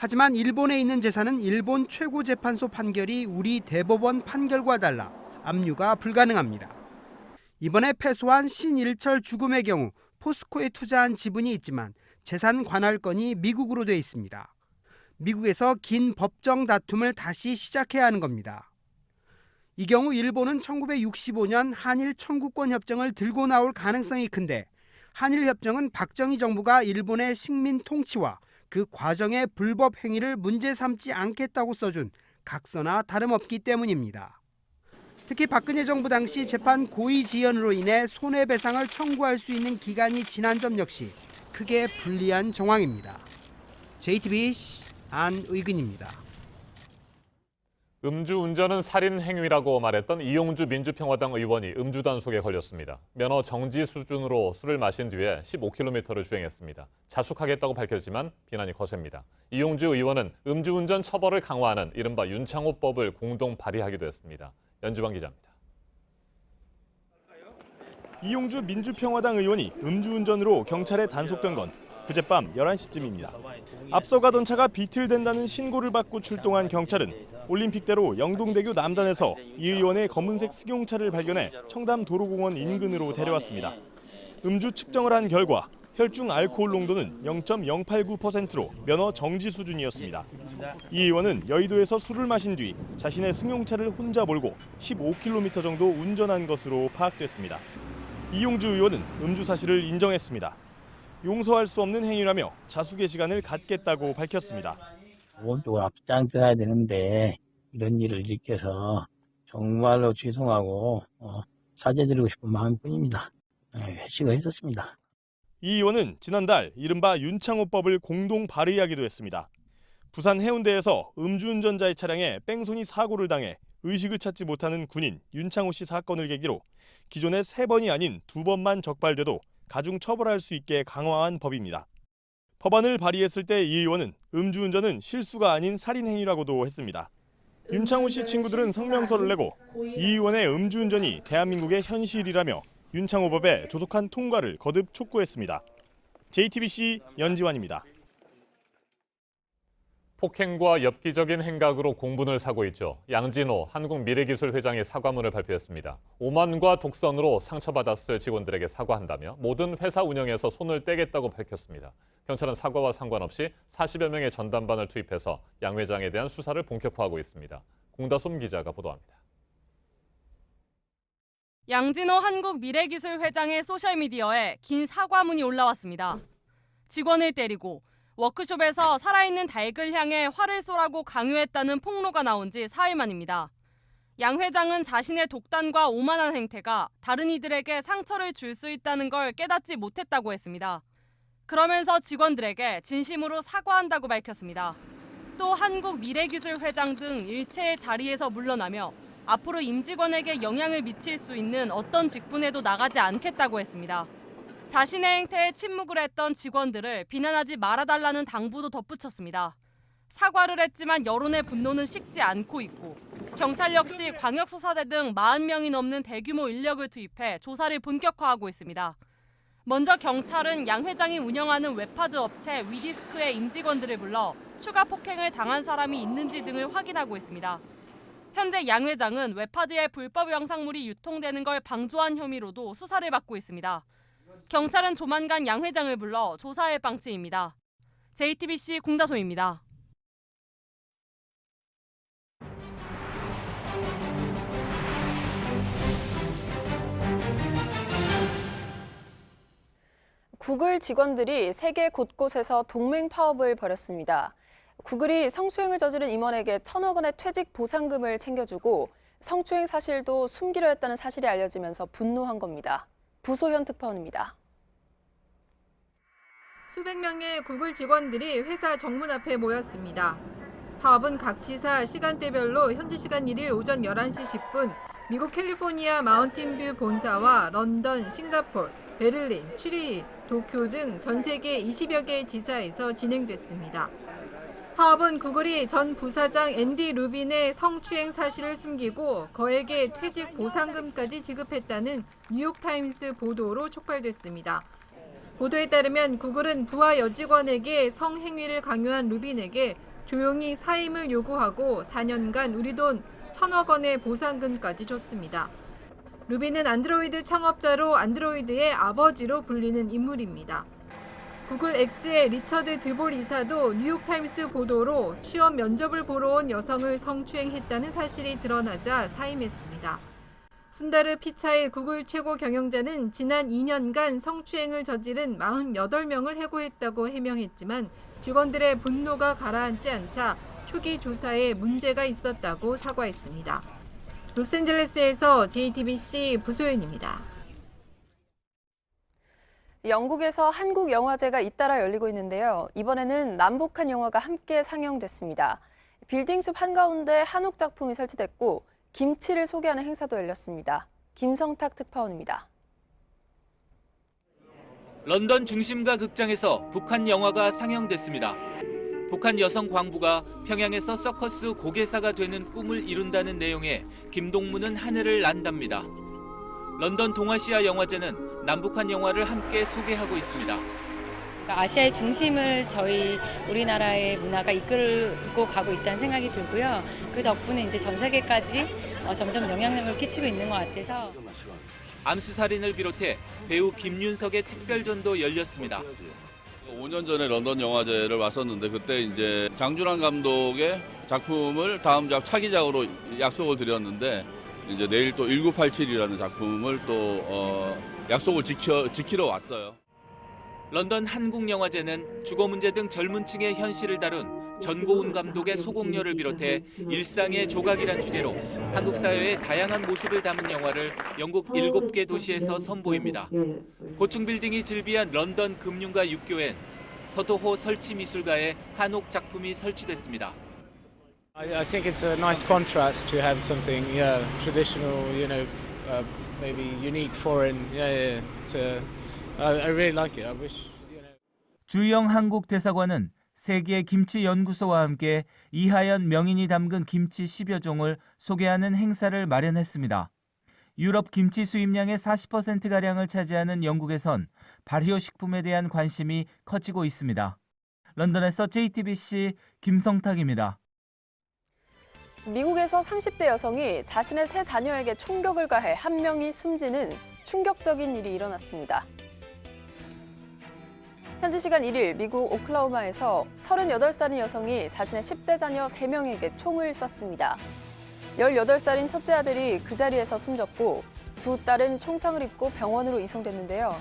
하지만 일본에 있는 재산은 일본 최고재판소 판결이 우리 대법원 판결과 달라 압류가 불가능합니다. 이번에 패소한 신일철 죽음의 경우 포스코에 투자한 지분이 있지만 재산 관할권이 미국으로 돼 있습니다. 미국에서 긴 법정 다툼을 다시 시작해야 하는 겁니다. 이 경우 일본은 1965년 한일 청구권 협정을 들고 나올 가능성이 큰데 한일 협정은 박정희 정부가 일본의 식민 통치와 그 과정의 불법 행위를 문제 삼지 않겠다고 써준 각서나 다름없기 때문입니다. 특히 박근혜 정부 당시 재판 고의 지연으로 인해 손해배상을 청구할 수 있는 기간이 지난 점 역시 크게 불리한 정황입니다. JTBC 안의근입니다. 음주운전은 살인 행위라고 말했던 이용주 민주평화당 의원이 음주 단속에 걸렸습니다. 면허 정지 수준으로 술을 마신 뒤에 15km를 주행했습니다. 자숙하겠다고 밝혔지만 비난이 거셉니다. 이용주 의원은 음주운전 처벌을 강화하는 이른바 윤창호법을 공동 발의하기도 했습니다. 연주방 기자입니다. 이용주 민주평화당 의원이 음주운전으로 경찰에 단속된 건 그젯밤 11시쯤입니다. 앞서 가던 차가 비틀댄다는 신고를 받고 출동한 경찰은 올림픽대로 영동대교 남단에서 이 의원의 검은색 승용차를 발견해 청담 도로공원 인근으로 데려왔습니다. 음주 측정을 한 결과 혈중 알코올 농도는 0.089%로 면허 정지 수준이었습니다. 이 의원은 여의도에서 술을 마신 뒤 자신의 승용차를 혼자 몰고 15km 정도 운전한 것으로 파악됐습니다. 이용주 의원은 음주 사실을 인정했습니다. 용서할 수 없는 행위라며 자숙의 시간을 갖겠다고 밝혔습니다. 오른쪽으로 앞장서야 되는데 이런 일을 일으켜서 정말로 죄송하고 사죄드리고 싶은 마음뿐입니다. 회식을 했었습니다. 이 의원은 지난달 이른바 윤창호법을 공동 발의하기도 했습니다. 부산 해운대에서 음주운전자의 차량에 뺑소니 사고를 당해 의식을 찾지 못하는 군인 윤창호 씨 사건을 계기로 기존의 3번이 아닌 2번만 적발돼도 가중 처벌할 수 있게 강화한 법입니다. 법안을 발의했을 때 이 의원은 음주운전은 실수가 아닌 살인 행위라고도 했습니다. 윤창호 씨 친구들은 성명서를 내고 이 의원의 음주운전이 대한민국의 현실이라며 윤창호법의 조속한 통과를 거듭 촉구했습니다. JTBC 연지환입니다. 폭행과 엽기적인 행각으로 공분을 사고 있죠. 양진호 한국미래기술회장이 사과문을 발표했습니다. 오만과 독선으로 상처받았을 직원들에게 사과한다며 모든 회사 운영에서 손을 떼겠다고 밝혔습니다. 경찰은 사과와 상관없이 40여 명의 전담반을 투입해서 양 회장에 대한 수사를 본격화하고 있습니다. 공다솜 기자가 보도합니다. 양진호 한국미래기술회장의 소셜미디어에 긴 사과문이 올라왔습니다. 직원을 때리고 워크숍에서 살아있는 닭을 향해 활을 쏘라고 강요했다는 폭로가 나온 지 4일 만입니다. 양 회장은 자신의 독단과 오만한 행태가 다른 이들에게 상처를 줄 수 있다는 걸 깨닫지 못했다고 했습니다. 그러면서 직원들에게 진심으로 사과한다고 밝혔습니다. 또 한국미래기술회장 등 일체의 자리에서 물러나며 앞으로 임직원에게 영향을 미칠 수 있는 어떤 직분에도 나가지 않겠다고 했습니다. 자신의 행태에 침묵을 했던 직원들을 비난하지 말아달라는 당부도 덧붙였습니다. 사과를 했지만 여론의 분노는 식지 않고 있고 경찰 역시 광역수사대 등 40명이 넘는 대규모 인력을 투입해 조사를 본격화하고 있습니다. 먼저 경찰은 양 회장이 운영하는 웹하드 업체 위디스크의 임직원들을 불러 추가 폭행을 당한 사람이 있는지 등을 확인하고 있습니다. 현재 양 회장은 웹하드의 불법 영상물이 유통되는 걸 방조한 혐의로도 수사를 받고 있습니다. 경찰은 조만간 양 회장을 불러 조사할 방침입니다. JTBC 공다솜입니다. 구글 직원들이 세계 곳곳에서 동맹 파업을 벌였습니다. 구글이 성추행을 저지른 임원에게 1,000억 원의 퇴직 보상금을 챙겨주고 성추행 사실도 숨기려 했다는 사실이 알려지면서 분노한 겁니다. 부소현 특파원입니다. 수백 명의 구글 직원들이 회사 정문 앞에 모였습니다. 파업은 각 지사 시간대별로 현지 시간 1일 오전 11시 10분 미국 캘리포니아 마운틴뷰 본사와 런던, 싱가포르, 베를린, 취리히, 도쿄 등 전 세계 20여 개의 지사에서 진행됐습니다. 파업은 구글이 전 부사장 앤디 루빈의 성추행 사실을 숨기고 거액의 퇴직 보상금까지 지급했다는 뉴욕타임스 보도로 촉발됐습니다. 보도에 따르면 구글은 부하 여직원에게 성행위를 강요한 루빈에게 조용히 사임을 요구하고 4년간 우리 돈 1,000억 원의 보상금까지 줬습니다. 루비는 안드로이드 창업자로 안드로이드의 아버지로 불리는 인물입니다. 구글 X의 리처드 드볼 이사도 뉴욕타임스 보도로 취업 면접을 보러 온 여성을 성추행했다는 사실이 드러나자 사임했습니다. 순다르 피차이 구글 최고 경영자는 지난 2년간 성추행을 저지른 48명을 해고했다고 해명했지만 직원들의 분노가 가라앉지 않자 표기 조사에 문제가 있었다고 사과했습니다. 로스앤젤레스에서 JTBC 부소연입니다. 영국에서 한국 영화제가 잇따라 열리고 있는데요. 이번에는 남북한 영화가 함께 상영됐습니다. 빌딩숲 한가운데 한옥 작품이 설치됐고 김치를 소개하는 행사도 열렸습니다. 김성탁 특파원입니다. 런던 중심가 극장에서 북한 영화가 상영됐습니다. 북한 여성 광부가 평양에서 서커스 고개사가 되는 꿈을 이룬다는 내용의 김동무는 하늘을 난답니다. 런던 동아시아 영화제는 남북한 영화를 함께 소개하고 있습니다. 아시아의 중심을 우리나라의 문화가 이끌고 가고 있다는 생각이 들고요. 그 덕분에 이제 전 세계까지 점점 영향력을 끼치고 있는 것 같아서. 암수살인을 비롯해 배우 김윤석의 특별전도 열렸습니다. 5년 전에 런던 영화제를 왔었는데 그때 이제 장준환 감독의 작품을 다음 차기작으로 약속을 드렸는데 이제 내일 또 1987이라는 작품을 또 약속을 지키러 왔어요. 런던 한국영화제는 주거 문제 등 젊은 층의 현실을 다룬 전고운 감독의 소공녀를 비롯해 일상의 조각이란 주제로 한국 사회의 다양한 모습을 담은 영화를 영국 7개 도시에서 선보입니다. 고층 빌딩이 즐비한 런던 금융가 육교엔 서도호 설치미술가의 한옥 작품이 설치됐습니다. I think it's a nice contrast to have something, traditional, maybe unique, foreign. I really like it. I wish. 주영 한국대사관은 세계 김치 연구소와 함께 이하연 명인이 담근 김치 10여 종을 소개하는 행사를 마련했습니다. 유럽 김치 수입량의 40%가량을 차지하는 영국에선 발효식품에 대한 관심이 커지고 있습니다. 런던에서 JTBC 김성탁입니다. 미국에서 30대 여성이 자신의 세 자녀에게 총격을 가해 한 명이 숨지는 충격적인 일이 일어났습니다. 현지 시간 1일 미국 오클라호마에서 38살인 여성이 자신의 10대 자녀 3명에게 총을 쐈습니다. 18살인 첫째 아들이 그 자리에서 숨졌고 두 딸은 총상을 입고 병원으로 이송됐는데요.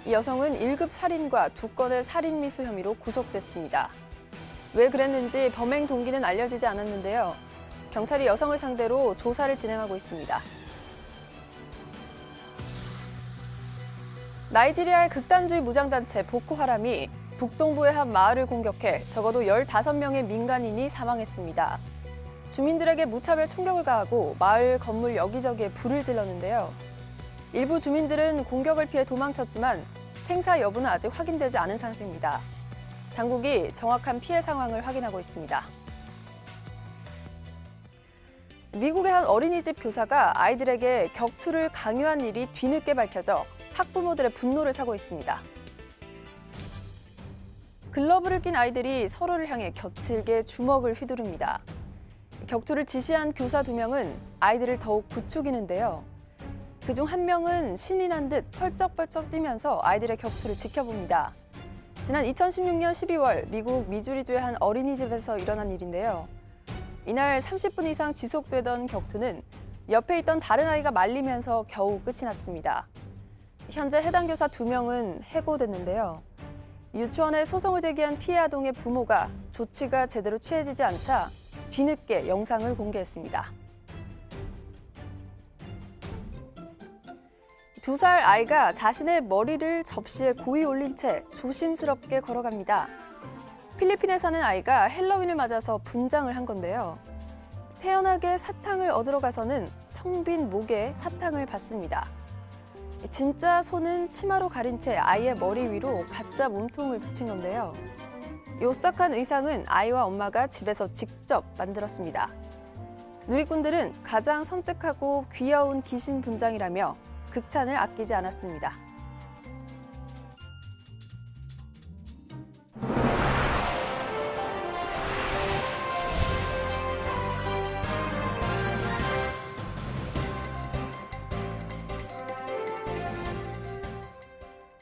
이 여성은 1급 살인과 2건의 살인 미수 혐의로 구속됐습니다. 왜 그랬는지 범행 동기는 알려지지 않았는데요. 경찰이 여성을 상대로 조사를 진행하고 있습니다. 나이지리아의 극단주의 무장단체 보코하람이 북동부의 한 마을을 공격해 적어도 15명의 민간인이 사망했습니다. 주민들에게 무차별 총격을 가하고 마을 건물 여기저기에 불을 질렀는데요. 일부 주민들은 공격을 피해 도망쳤지만 생사 여부는 아직 확인되지 않은 상태입니다. 당국이 정확한 피해 상황을 확인하고 있습니다. 미국의 한 어린이집 교사가 아이들에게 격투를 강요한 일이 뒤늦게 밝혀져 학부모들의 분노를 사고 있습니다. 글러브를 낀 아이들이 서로를 향해 거칠게 주먹을 휘두릅니다. 격투를 지시한 교사 2명은 아이들을 더욱 부추기는데요. 그중 한 명은 신이 난 듯 펄쩍펄쩍 뛰면서 아이들의 격투를 지켜봅니다. 지난 2016년 12월 미국 미주리주의 한 어린이집에서 일어난 일인데요. 이날 30분 이상 지속되던 격투는 옆에 있던 다른 아이가 말리면서 겨우 끝이 났습니다. 현재 해당 교사 2명은 해고됐는데요. 유치원에 소송을 제기한 피해 아동의 부모가 조치가 제대로 취해지지 않자 뒤늦게 영상을 공개했습니다. 2살 아이가 자신의 머리를 접시에 고이 올린 채 조심스럽게 걸어갑니다. 필리핀에 사는 아이가 헬로윈을 맞아서 분장을 한 건데요. 태연하게 사탕을 얻으러 가서는 텅 빈 목에 사탕을 받습니다. 진짜 손은 치마로 가린 채 아이의 머리 위로 가짜 몸통을 붙인 건데요. 이 오싹한 의상은 아이와 엄마가 집에서 직접 만들었습니다. 누리꾼들은 가장 섬뜩하고 귀여운 귀신 분장이라며 극찬을 아끼지 않았습니다.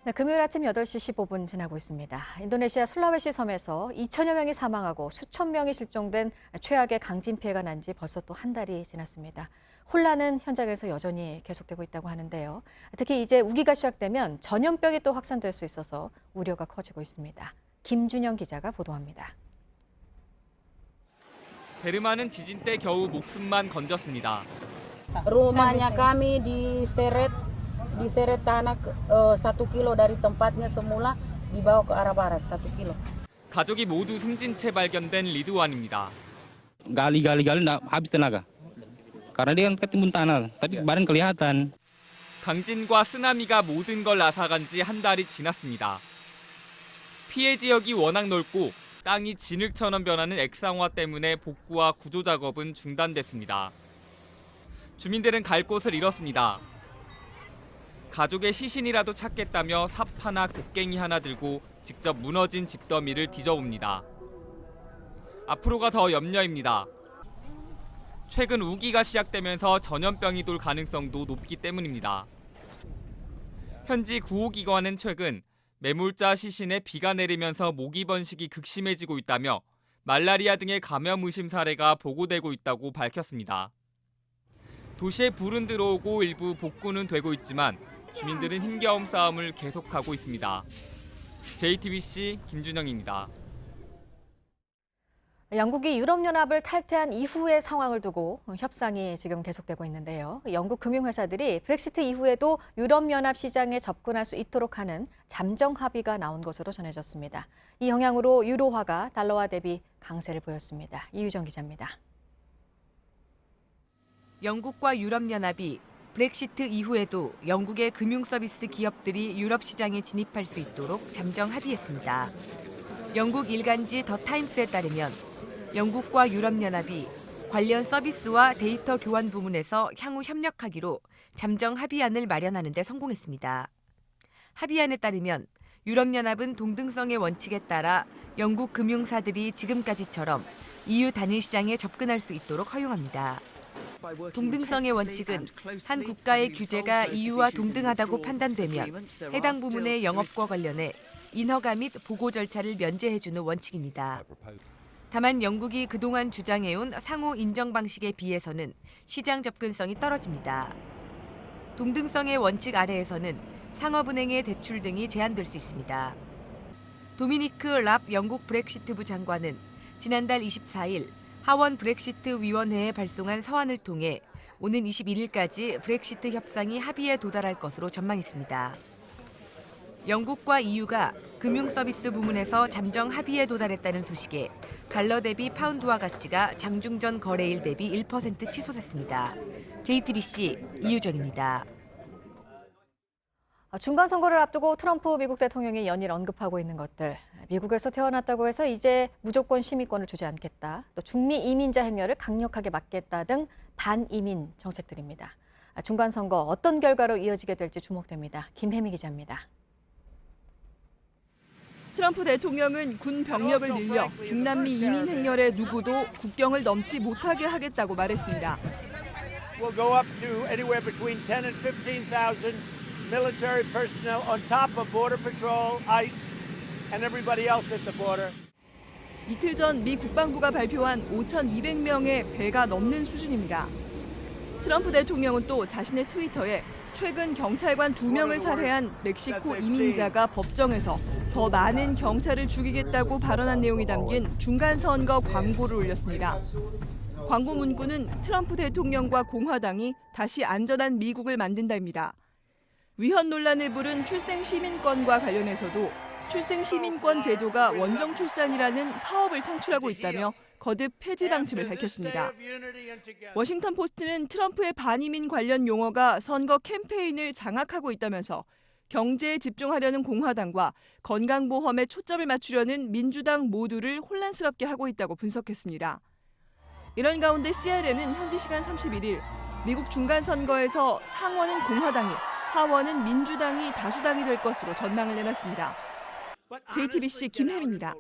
네, 금요일 아침 8시 15분 지나고 있습니다. 인도네시아 술라웨시 섬에서 2천여 명이 사망하고 수천 명이 실종된 최악의 강진 피해가 난 지 벌써 또 한 달이 지났습니다. 혼란은 현장에서 여전히 계속되고 있다고 하는데요. 특히 이제 우기가 시작되면 전염병이 또 확산될 수 있어서 우려가 커지고 있습니다. 김준영 기자가 보도합니다. 베르마는 지진 때 겨우 목숨만 건졌습니다. Rumahnya kami diseret tanah 1 kilo dari tempatnya semula dibawa ke arah barat 1 kilo. 가족이 모두 숨진 채 발견된 리드완입니다. gali habis tenaga. Karena dia kan ketimbun tanah, tapi badan kelihatan. 강진과 쓰나미가 모든 걸 앗아간 지 한 달이 지났습니다. 피해 지역이 워낙 넓고 땅이 진흙처럼 변하는 액상화 때문에 복구와 구조 작업은 중단됐습니다. 주민들은 갈 곳을 잃었습니다. 가족의 시신이라도 찾겠다며 삽 하나 곡괭이 하나 들고 직접 무너진 집더미를 뒤져봅니다. 앞으로가 더 염려입니다. 최근 우기가 시작되면서 전염병이 돌 가능성도 높기 때문입니다. 현지 구호기관은 최근 매몰자 시신에 비가 내리면서 모기 번식이 극심해지고 있다며 말라리아 등의 감염 의심 사례가 보고되고 있다고 밝혔습니다. 도시에 불은 들어오고 일부 복구는 되고 있지만 주민들은 힘겨운 싸움을 계속하고 있습니다. JTBC 김준영입니다. 영국이 유럽연합을 탈퇴한 이후의 상황을 두고 협상이 지금 계속되고 있는데요. 영국 금융회사들이 브렉시트 이후에도 유럽연합 시장에 접근할 수 있도록 하는 잠정 합의가 나온 것으로 전해졌습니다. 이 영향으로 유로화가 달러화 대비 강세를 보였습니다. 이유정 기자입니다. 영국과 유럽연합이 브렉시트 이후에도 영국의 금융서비스 기업들이 유럽 시장에 진입할 수 있도록 잠정 합의했습니다. 영국 일간지 더 타임스에 따르면 영국과 유럽연합이 관련 서비스와 데이터 교환 부문에서 향후 협력하기로 잠정 합의안을 마련하는 데 성공했습니다. 합의안에 따르면 유럽연합은 동등성의 원칙에 따라 영국 금융사들이 지금까지처럼 EU 단일 시장에 접근할 수 있도록 허용합니다. 동등성의 원칙은 한 국가의 규제가 EU와 동등하다고 판단되면 해당 부문의 영업과 관련해 인허가 및 보고 절차를 면제해주는 원칙입니다. 다만 영국이 그동안 주장해온 상호 인정 방식에 비해서는 시장 접근성이 떨어집니다. 동등성의 원칙 아래에서는 상업은행의 대출 등이 제한될 수 있습니다. 도미니크 랍 영국 브렉시트부 장관은 지난달 24일 하원 브렉시트 위원회에 발송한 서한을 통해 오는 21일까지 브렉시트 협상이 합의에 도달할 것으로 전망했습니다. 영국과 EU가 금융서비스 부문에서 잠정 합의에 도달했다는 소식에 달러 대비 파운드화 가치가 장중전 거래일 대비 1% 치솟았습니다. JTBC 이유정입니다. 중간선거를 앞두고 트럼프 미국 대통령이 연일 언급하고 있는 것들. 미국에서 태어났다고 해서 이제 무조건 시민권을 주지 않겠다. 또 중미 이민자 행렬을 강력하게 막겠다 등 반이민 정책들입니다. 중간선거 어떤 결과로 이어지게 될지 주목됩니다. 김혜미 기자입니다. 트럼프 대통령은 군 병력을 늘려 중남미 이민 행렬의 누구도 국경을 넘지 못하게 하겠다고 말했습니다. We'll go up to anywhere between 10 and 15,000 military personnel on top of Border Patrol, ICE, and everybody else at the border. 이틀 전 미 국방부가 발표한 5,200명의 배가 넘는 수준입니다. 트럼프 대통령은 또 자신의 트위터에 최근 경찰관 2명을 살해한 멕시코 이민자가 법정에서 더 많은 경찰을 죽이겠다고 발언한 내용이 담긴 중간선거 광고를 올렸습니다. 광고 문구는 트럼프 대통령과 공화당이 다시 안전한 미국을 만든다입니다. 위헌 논란을 부른 출생시민권과 관련해서도 출생시민권 제도가 원정 출산이라는 사업을 창출하고 있다며 거듭 폐지 방침을 밝혔습니다. 워싱턴 포스트는 트럼프의 반이민 관련 용어가 선거 캠페인을 장악하고 있다면서 경제에 집중하려는 공화당과 건강보험에 초점을 맞추려는 민주당 모두를 혼란스럽게 하고 있다고 분석했습니다. 이런 가운데 CNN은 현지 시간 31일 미국 중간선거에서 상원은 공화당이, 하원은 민주당이 다수당이 될 것으로 전망을 내놨습니다. JTBC 김혜미입니다.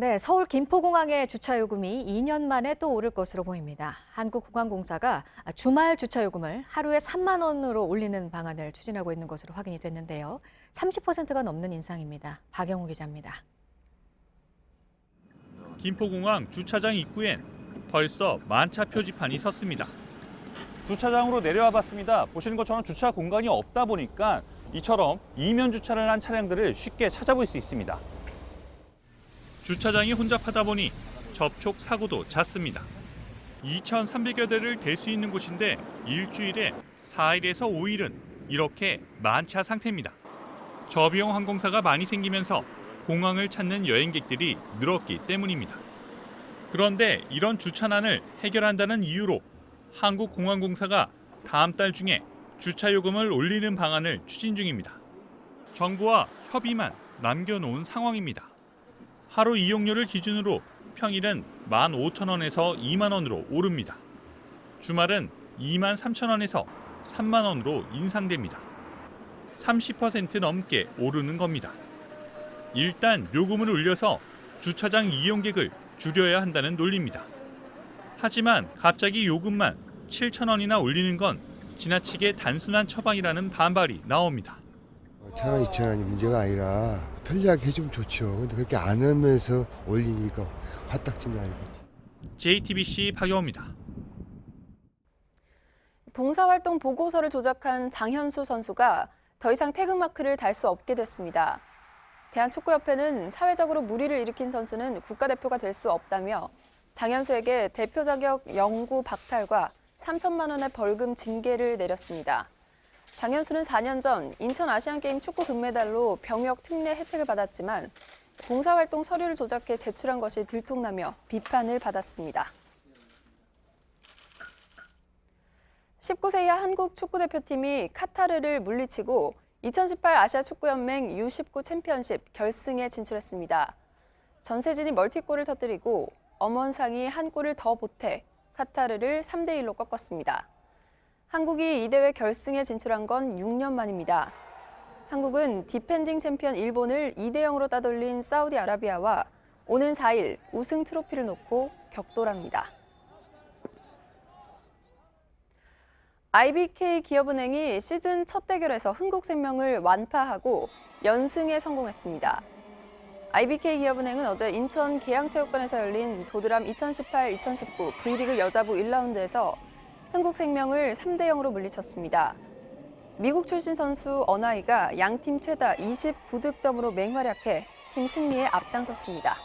네, 서울 김포공항의 주차요금이 2년 만에 또 오를 것으로 보입니다. 한국공항공사가 주말 주차요금을 하루에 3만 원으로 올리는 방안을 추진하고 있는 것으로 확인이 됐는데요. 30%가 넘는 인상입니다. 박영우 기자입니다. 김포공항 주차장 입구엔 벌써 만차 표지판이 섰습니다. 주차장으로 내려와 봤습니다. 보시는 것처럼 주차 공간이 없다 보니까 이처럼 이면 주차를 한 차량들을 쉽게 찾아볼 수 있습니다. 주차장이 혼잡하다 보니 접촉 사고도 잦습니다. 2,300여 대를 댈 수 있는 곳인데 일주일에 4일에서 5일은 이렇게 만차 상태입니다. 저비용 항공사가 많이 생기면서 공항을 찾는 여행객들이 늘었기 때문입니다. 그런데 이런 주차난을 해결한다는 이유로 한국공항공사가 다음 달 중에 주차요금을 올리는 방안을 추진 중입니다. 정부와 협의만 남겨놓은 상황입니다. 하루 이용료를 기준으로 평일은 15,000원에서 2만 원으로 오릅니다. 주말은 23,000원에서 3만 원으로 인상됩니다. 30% 넘게 오르는 겁니다. 일단 요금을 올려서 주차장 이용객을 줄여야 한다는 논리입니다. 하지만 갑자기 요금만 7,000원이나 올리는 건 지나치게 단순한 처방이라는 반발이 나옵니다. 1,000원, 2,000원이 문제가 아니라 편리하게 해주면 좋죠. 근데 그렇게 안 하면서 올리니까 화딱진다는 거지. JTBC 박영호입니다. 봉사활동 보고서를 조작한 장현수 선수가 더 이상 태극마크를 달 수 없게 됐습니다. 대한축구협회는 사회적으로 물의를 일으킨 선수는 국가대표가 될 수 없다며 장현수에게 대표 자격 영구 박탈과 3천만 원의 벌금 징계를 내렸습니다. 장현수는 4년 전 인천 아시안게임 축구 금메달로 병역 특례 혜택을 받았지만 봉사활동 서류를 조작해 제출한 것이 들통나며 비판을 받았습니다. 19세 이하 한국 축구대표팀이 카타르를 물리치고 2018 아시아축구연맹 U19 챔피언십 결승에 진출했습니다. 전세진이 멀티골을 터뜨리고 엄원상이 한 골을 더 보태 카타르를 3대1로 꺾었습니다. 한국이 이 대회 결승에 진출한 건 6년 만입니다. 한국은 디펜딩 챔피언 일본을 2대0으로 따돌린 사우디아라비아와 오는 4일 우승 트로피를 놓고 격돌합니다. IBK 기업은행이 시즌 첫 대결에서 흥국생명을 완파하고 연승에 성공했습니다. IBK 기업은행은 어제 인천 계양체육관에서 열린 도드람 2018-2019 V리그 여자부 1라운드에서 흥국생명을 3대0으로 물리쳤습니다. 미국 출신 선수 어나이가 양팀 최다 29득점으로 맹활약해 팀 승리에 앞장섰습니다.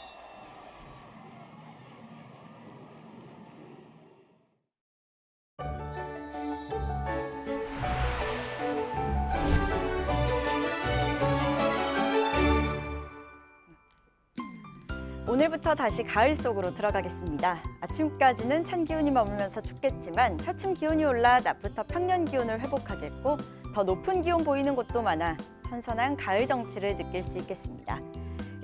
오늘부터 다시 가을 속으로 들어가겠습니다. 아침까지는 찬 기온이 머물면서 춥겠지만 차츰 기온이 올라 낮부터 평년 기온을 회복하겠고 더 높은 기온 보이는 곳도 많아 선선한 가을 정취를 느낄 수 있겠습니다.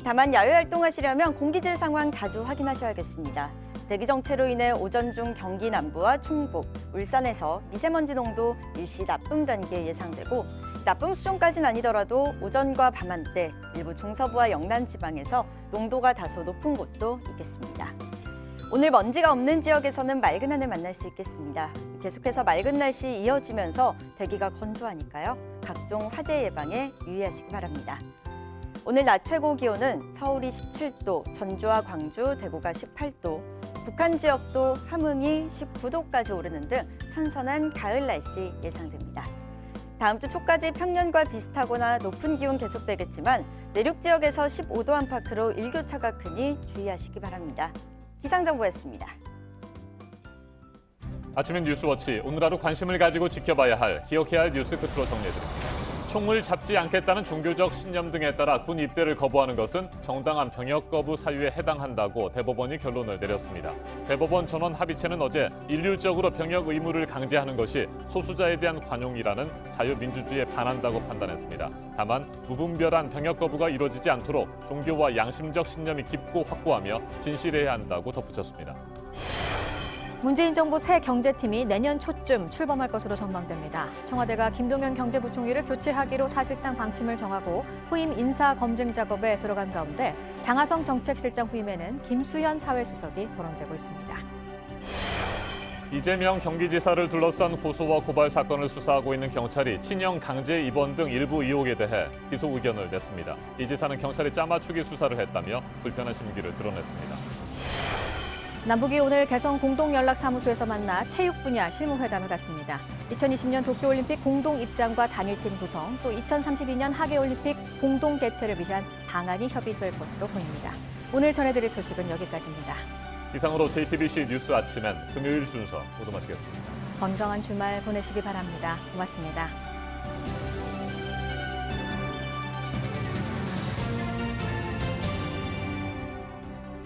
다만 야외 활동하시려면 공기질 상황 자주 확인하셔야겠습니다. 대기 정체로 인해 오전 중 경기 남부와 충북, 울산에서 미세먼지 농도 일시 나쁨 단계 예상되고 나쁨 수준까지는 아니더라도 오전과 밤한때 일부 중서부와 영남 지방에서 농도가 다소 높은 곳도 있겠습니다. 오늘 먼지가 없는 지역에서는 맑은 하늘 만날 수 있겠습니다. 계속해서 맑은 날씨 이어지면서 대기가 건조하니까요. 각종 화재 예방에 유의하시기 바랍니다. 오늘 낮 최고 기온은 서울이 17도, 전주와 광주, 대구가 18도, 북한 지역도 함흥이 19도까지 오르는 등 선선한 가을 날씨 예상됩니다. 다음 주 초까지 평년과 비슷하거나 높은 기온 계속되겠지만 내륙 지역에서 15도 안팎으로 일교차가 크니 주의하시기 바랍니다. 기상정보였습니다. 아침엔 뉴스워치, 오늘 하루 관심을 가지고 지켜봐야 할, 기억해야 할 뉴스 끝으로 정리해드립니다. 총을 잡지 않겠다는 종교적 신념 등에 따라 군 입대를 거부하는 것은 정당한 병역 거부 사유에 해당한다고 대법원이 결론을 내렸습니다. 대법원 전원 합의체는 어제 일률적으로 병역 의무를 강제하는 것이 소수자에 대한 관용이라는 자유민주주의에 반한다고 판단했습니다. 다만 무분별한 병역 거부가 이루어지지 않도록 종교와 양심적 신념이 깊고 확고하며 진실해야 한다고 덧붙였습니다. 문재인 정부 새 경제팀이 내년 초쯤 출범할 것으로 전망됩니다. 청와대가 김동연 경제부총리를 교체하기로 사실상 방침을 정하고 후임 인사 검증 작업에 들어간 가운데 장하성 정책실장 후임에는 김수현 사회수석이 거론되고 있습니다. 이재명 경기지사를 둘러싼 고소와 고발 사건을 수사하고 있는 경찰이 친형 강제 입원 등 일부 의혹에 대해 기소 의견을 냈습니다. 이 지사는 경찰이 짜맞추기 수사를 했다며 불편한 심기를 드러냈습니다. 남북이 오늘 개성 공동연락사무소에서 만나 체육 분야 실무회담을 갖습니다. 2020년 도쿄올림픽 공동 입장과 단일팀 구성, 또 2032년 하계올림픽 공동 개최를 위한 방안이 협의될 것으로 보입니다. 오늘 전해드릴 소식은 여기까지입니다. 이상으로 JTBC 뉴스 아침엔 금요일 순서 모두 마치겠습니다. 건강한 주말 보내시기 바랍니다. 고맙습니다.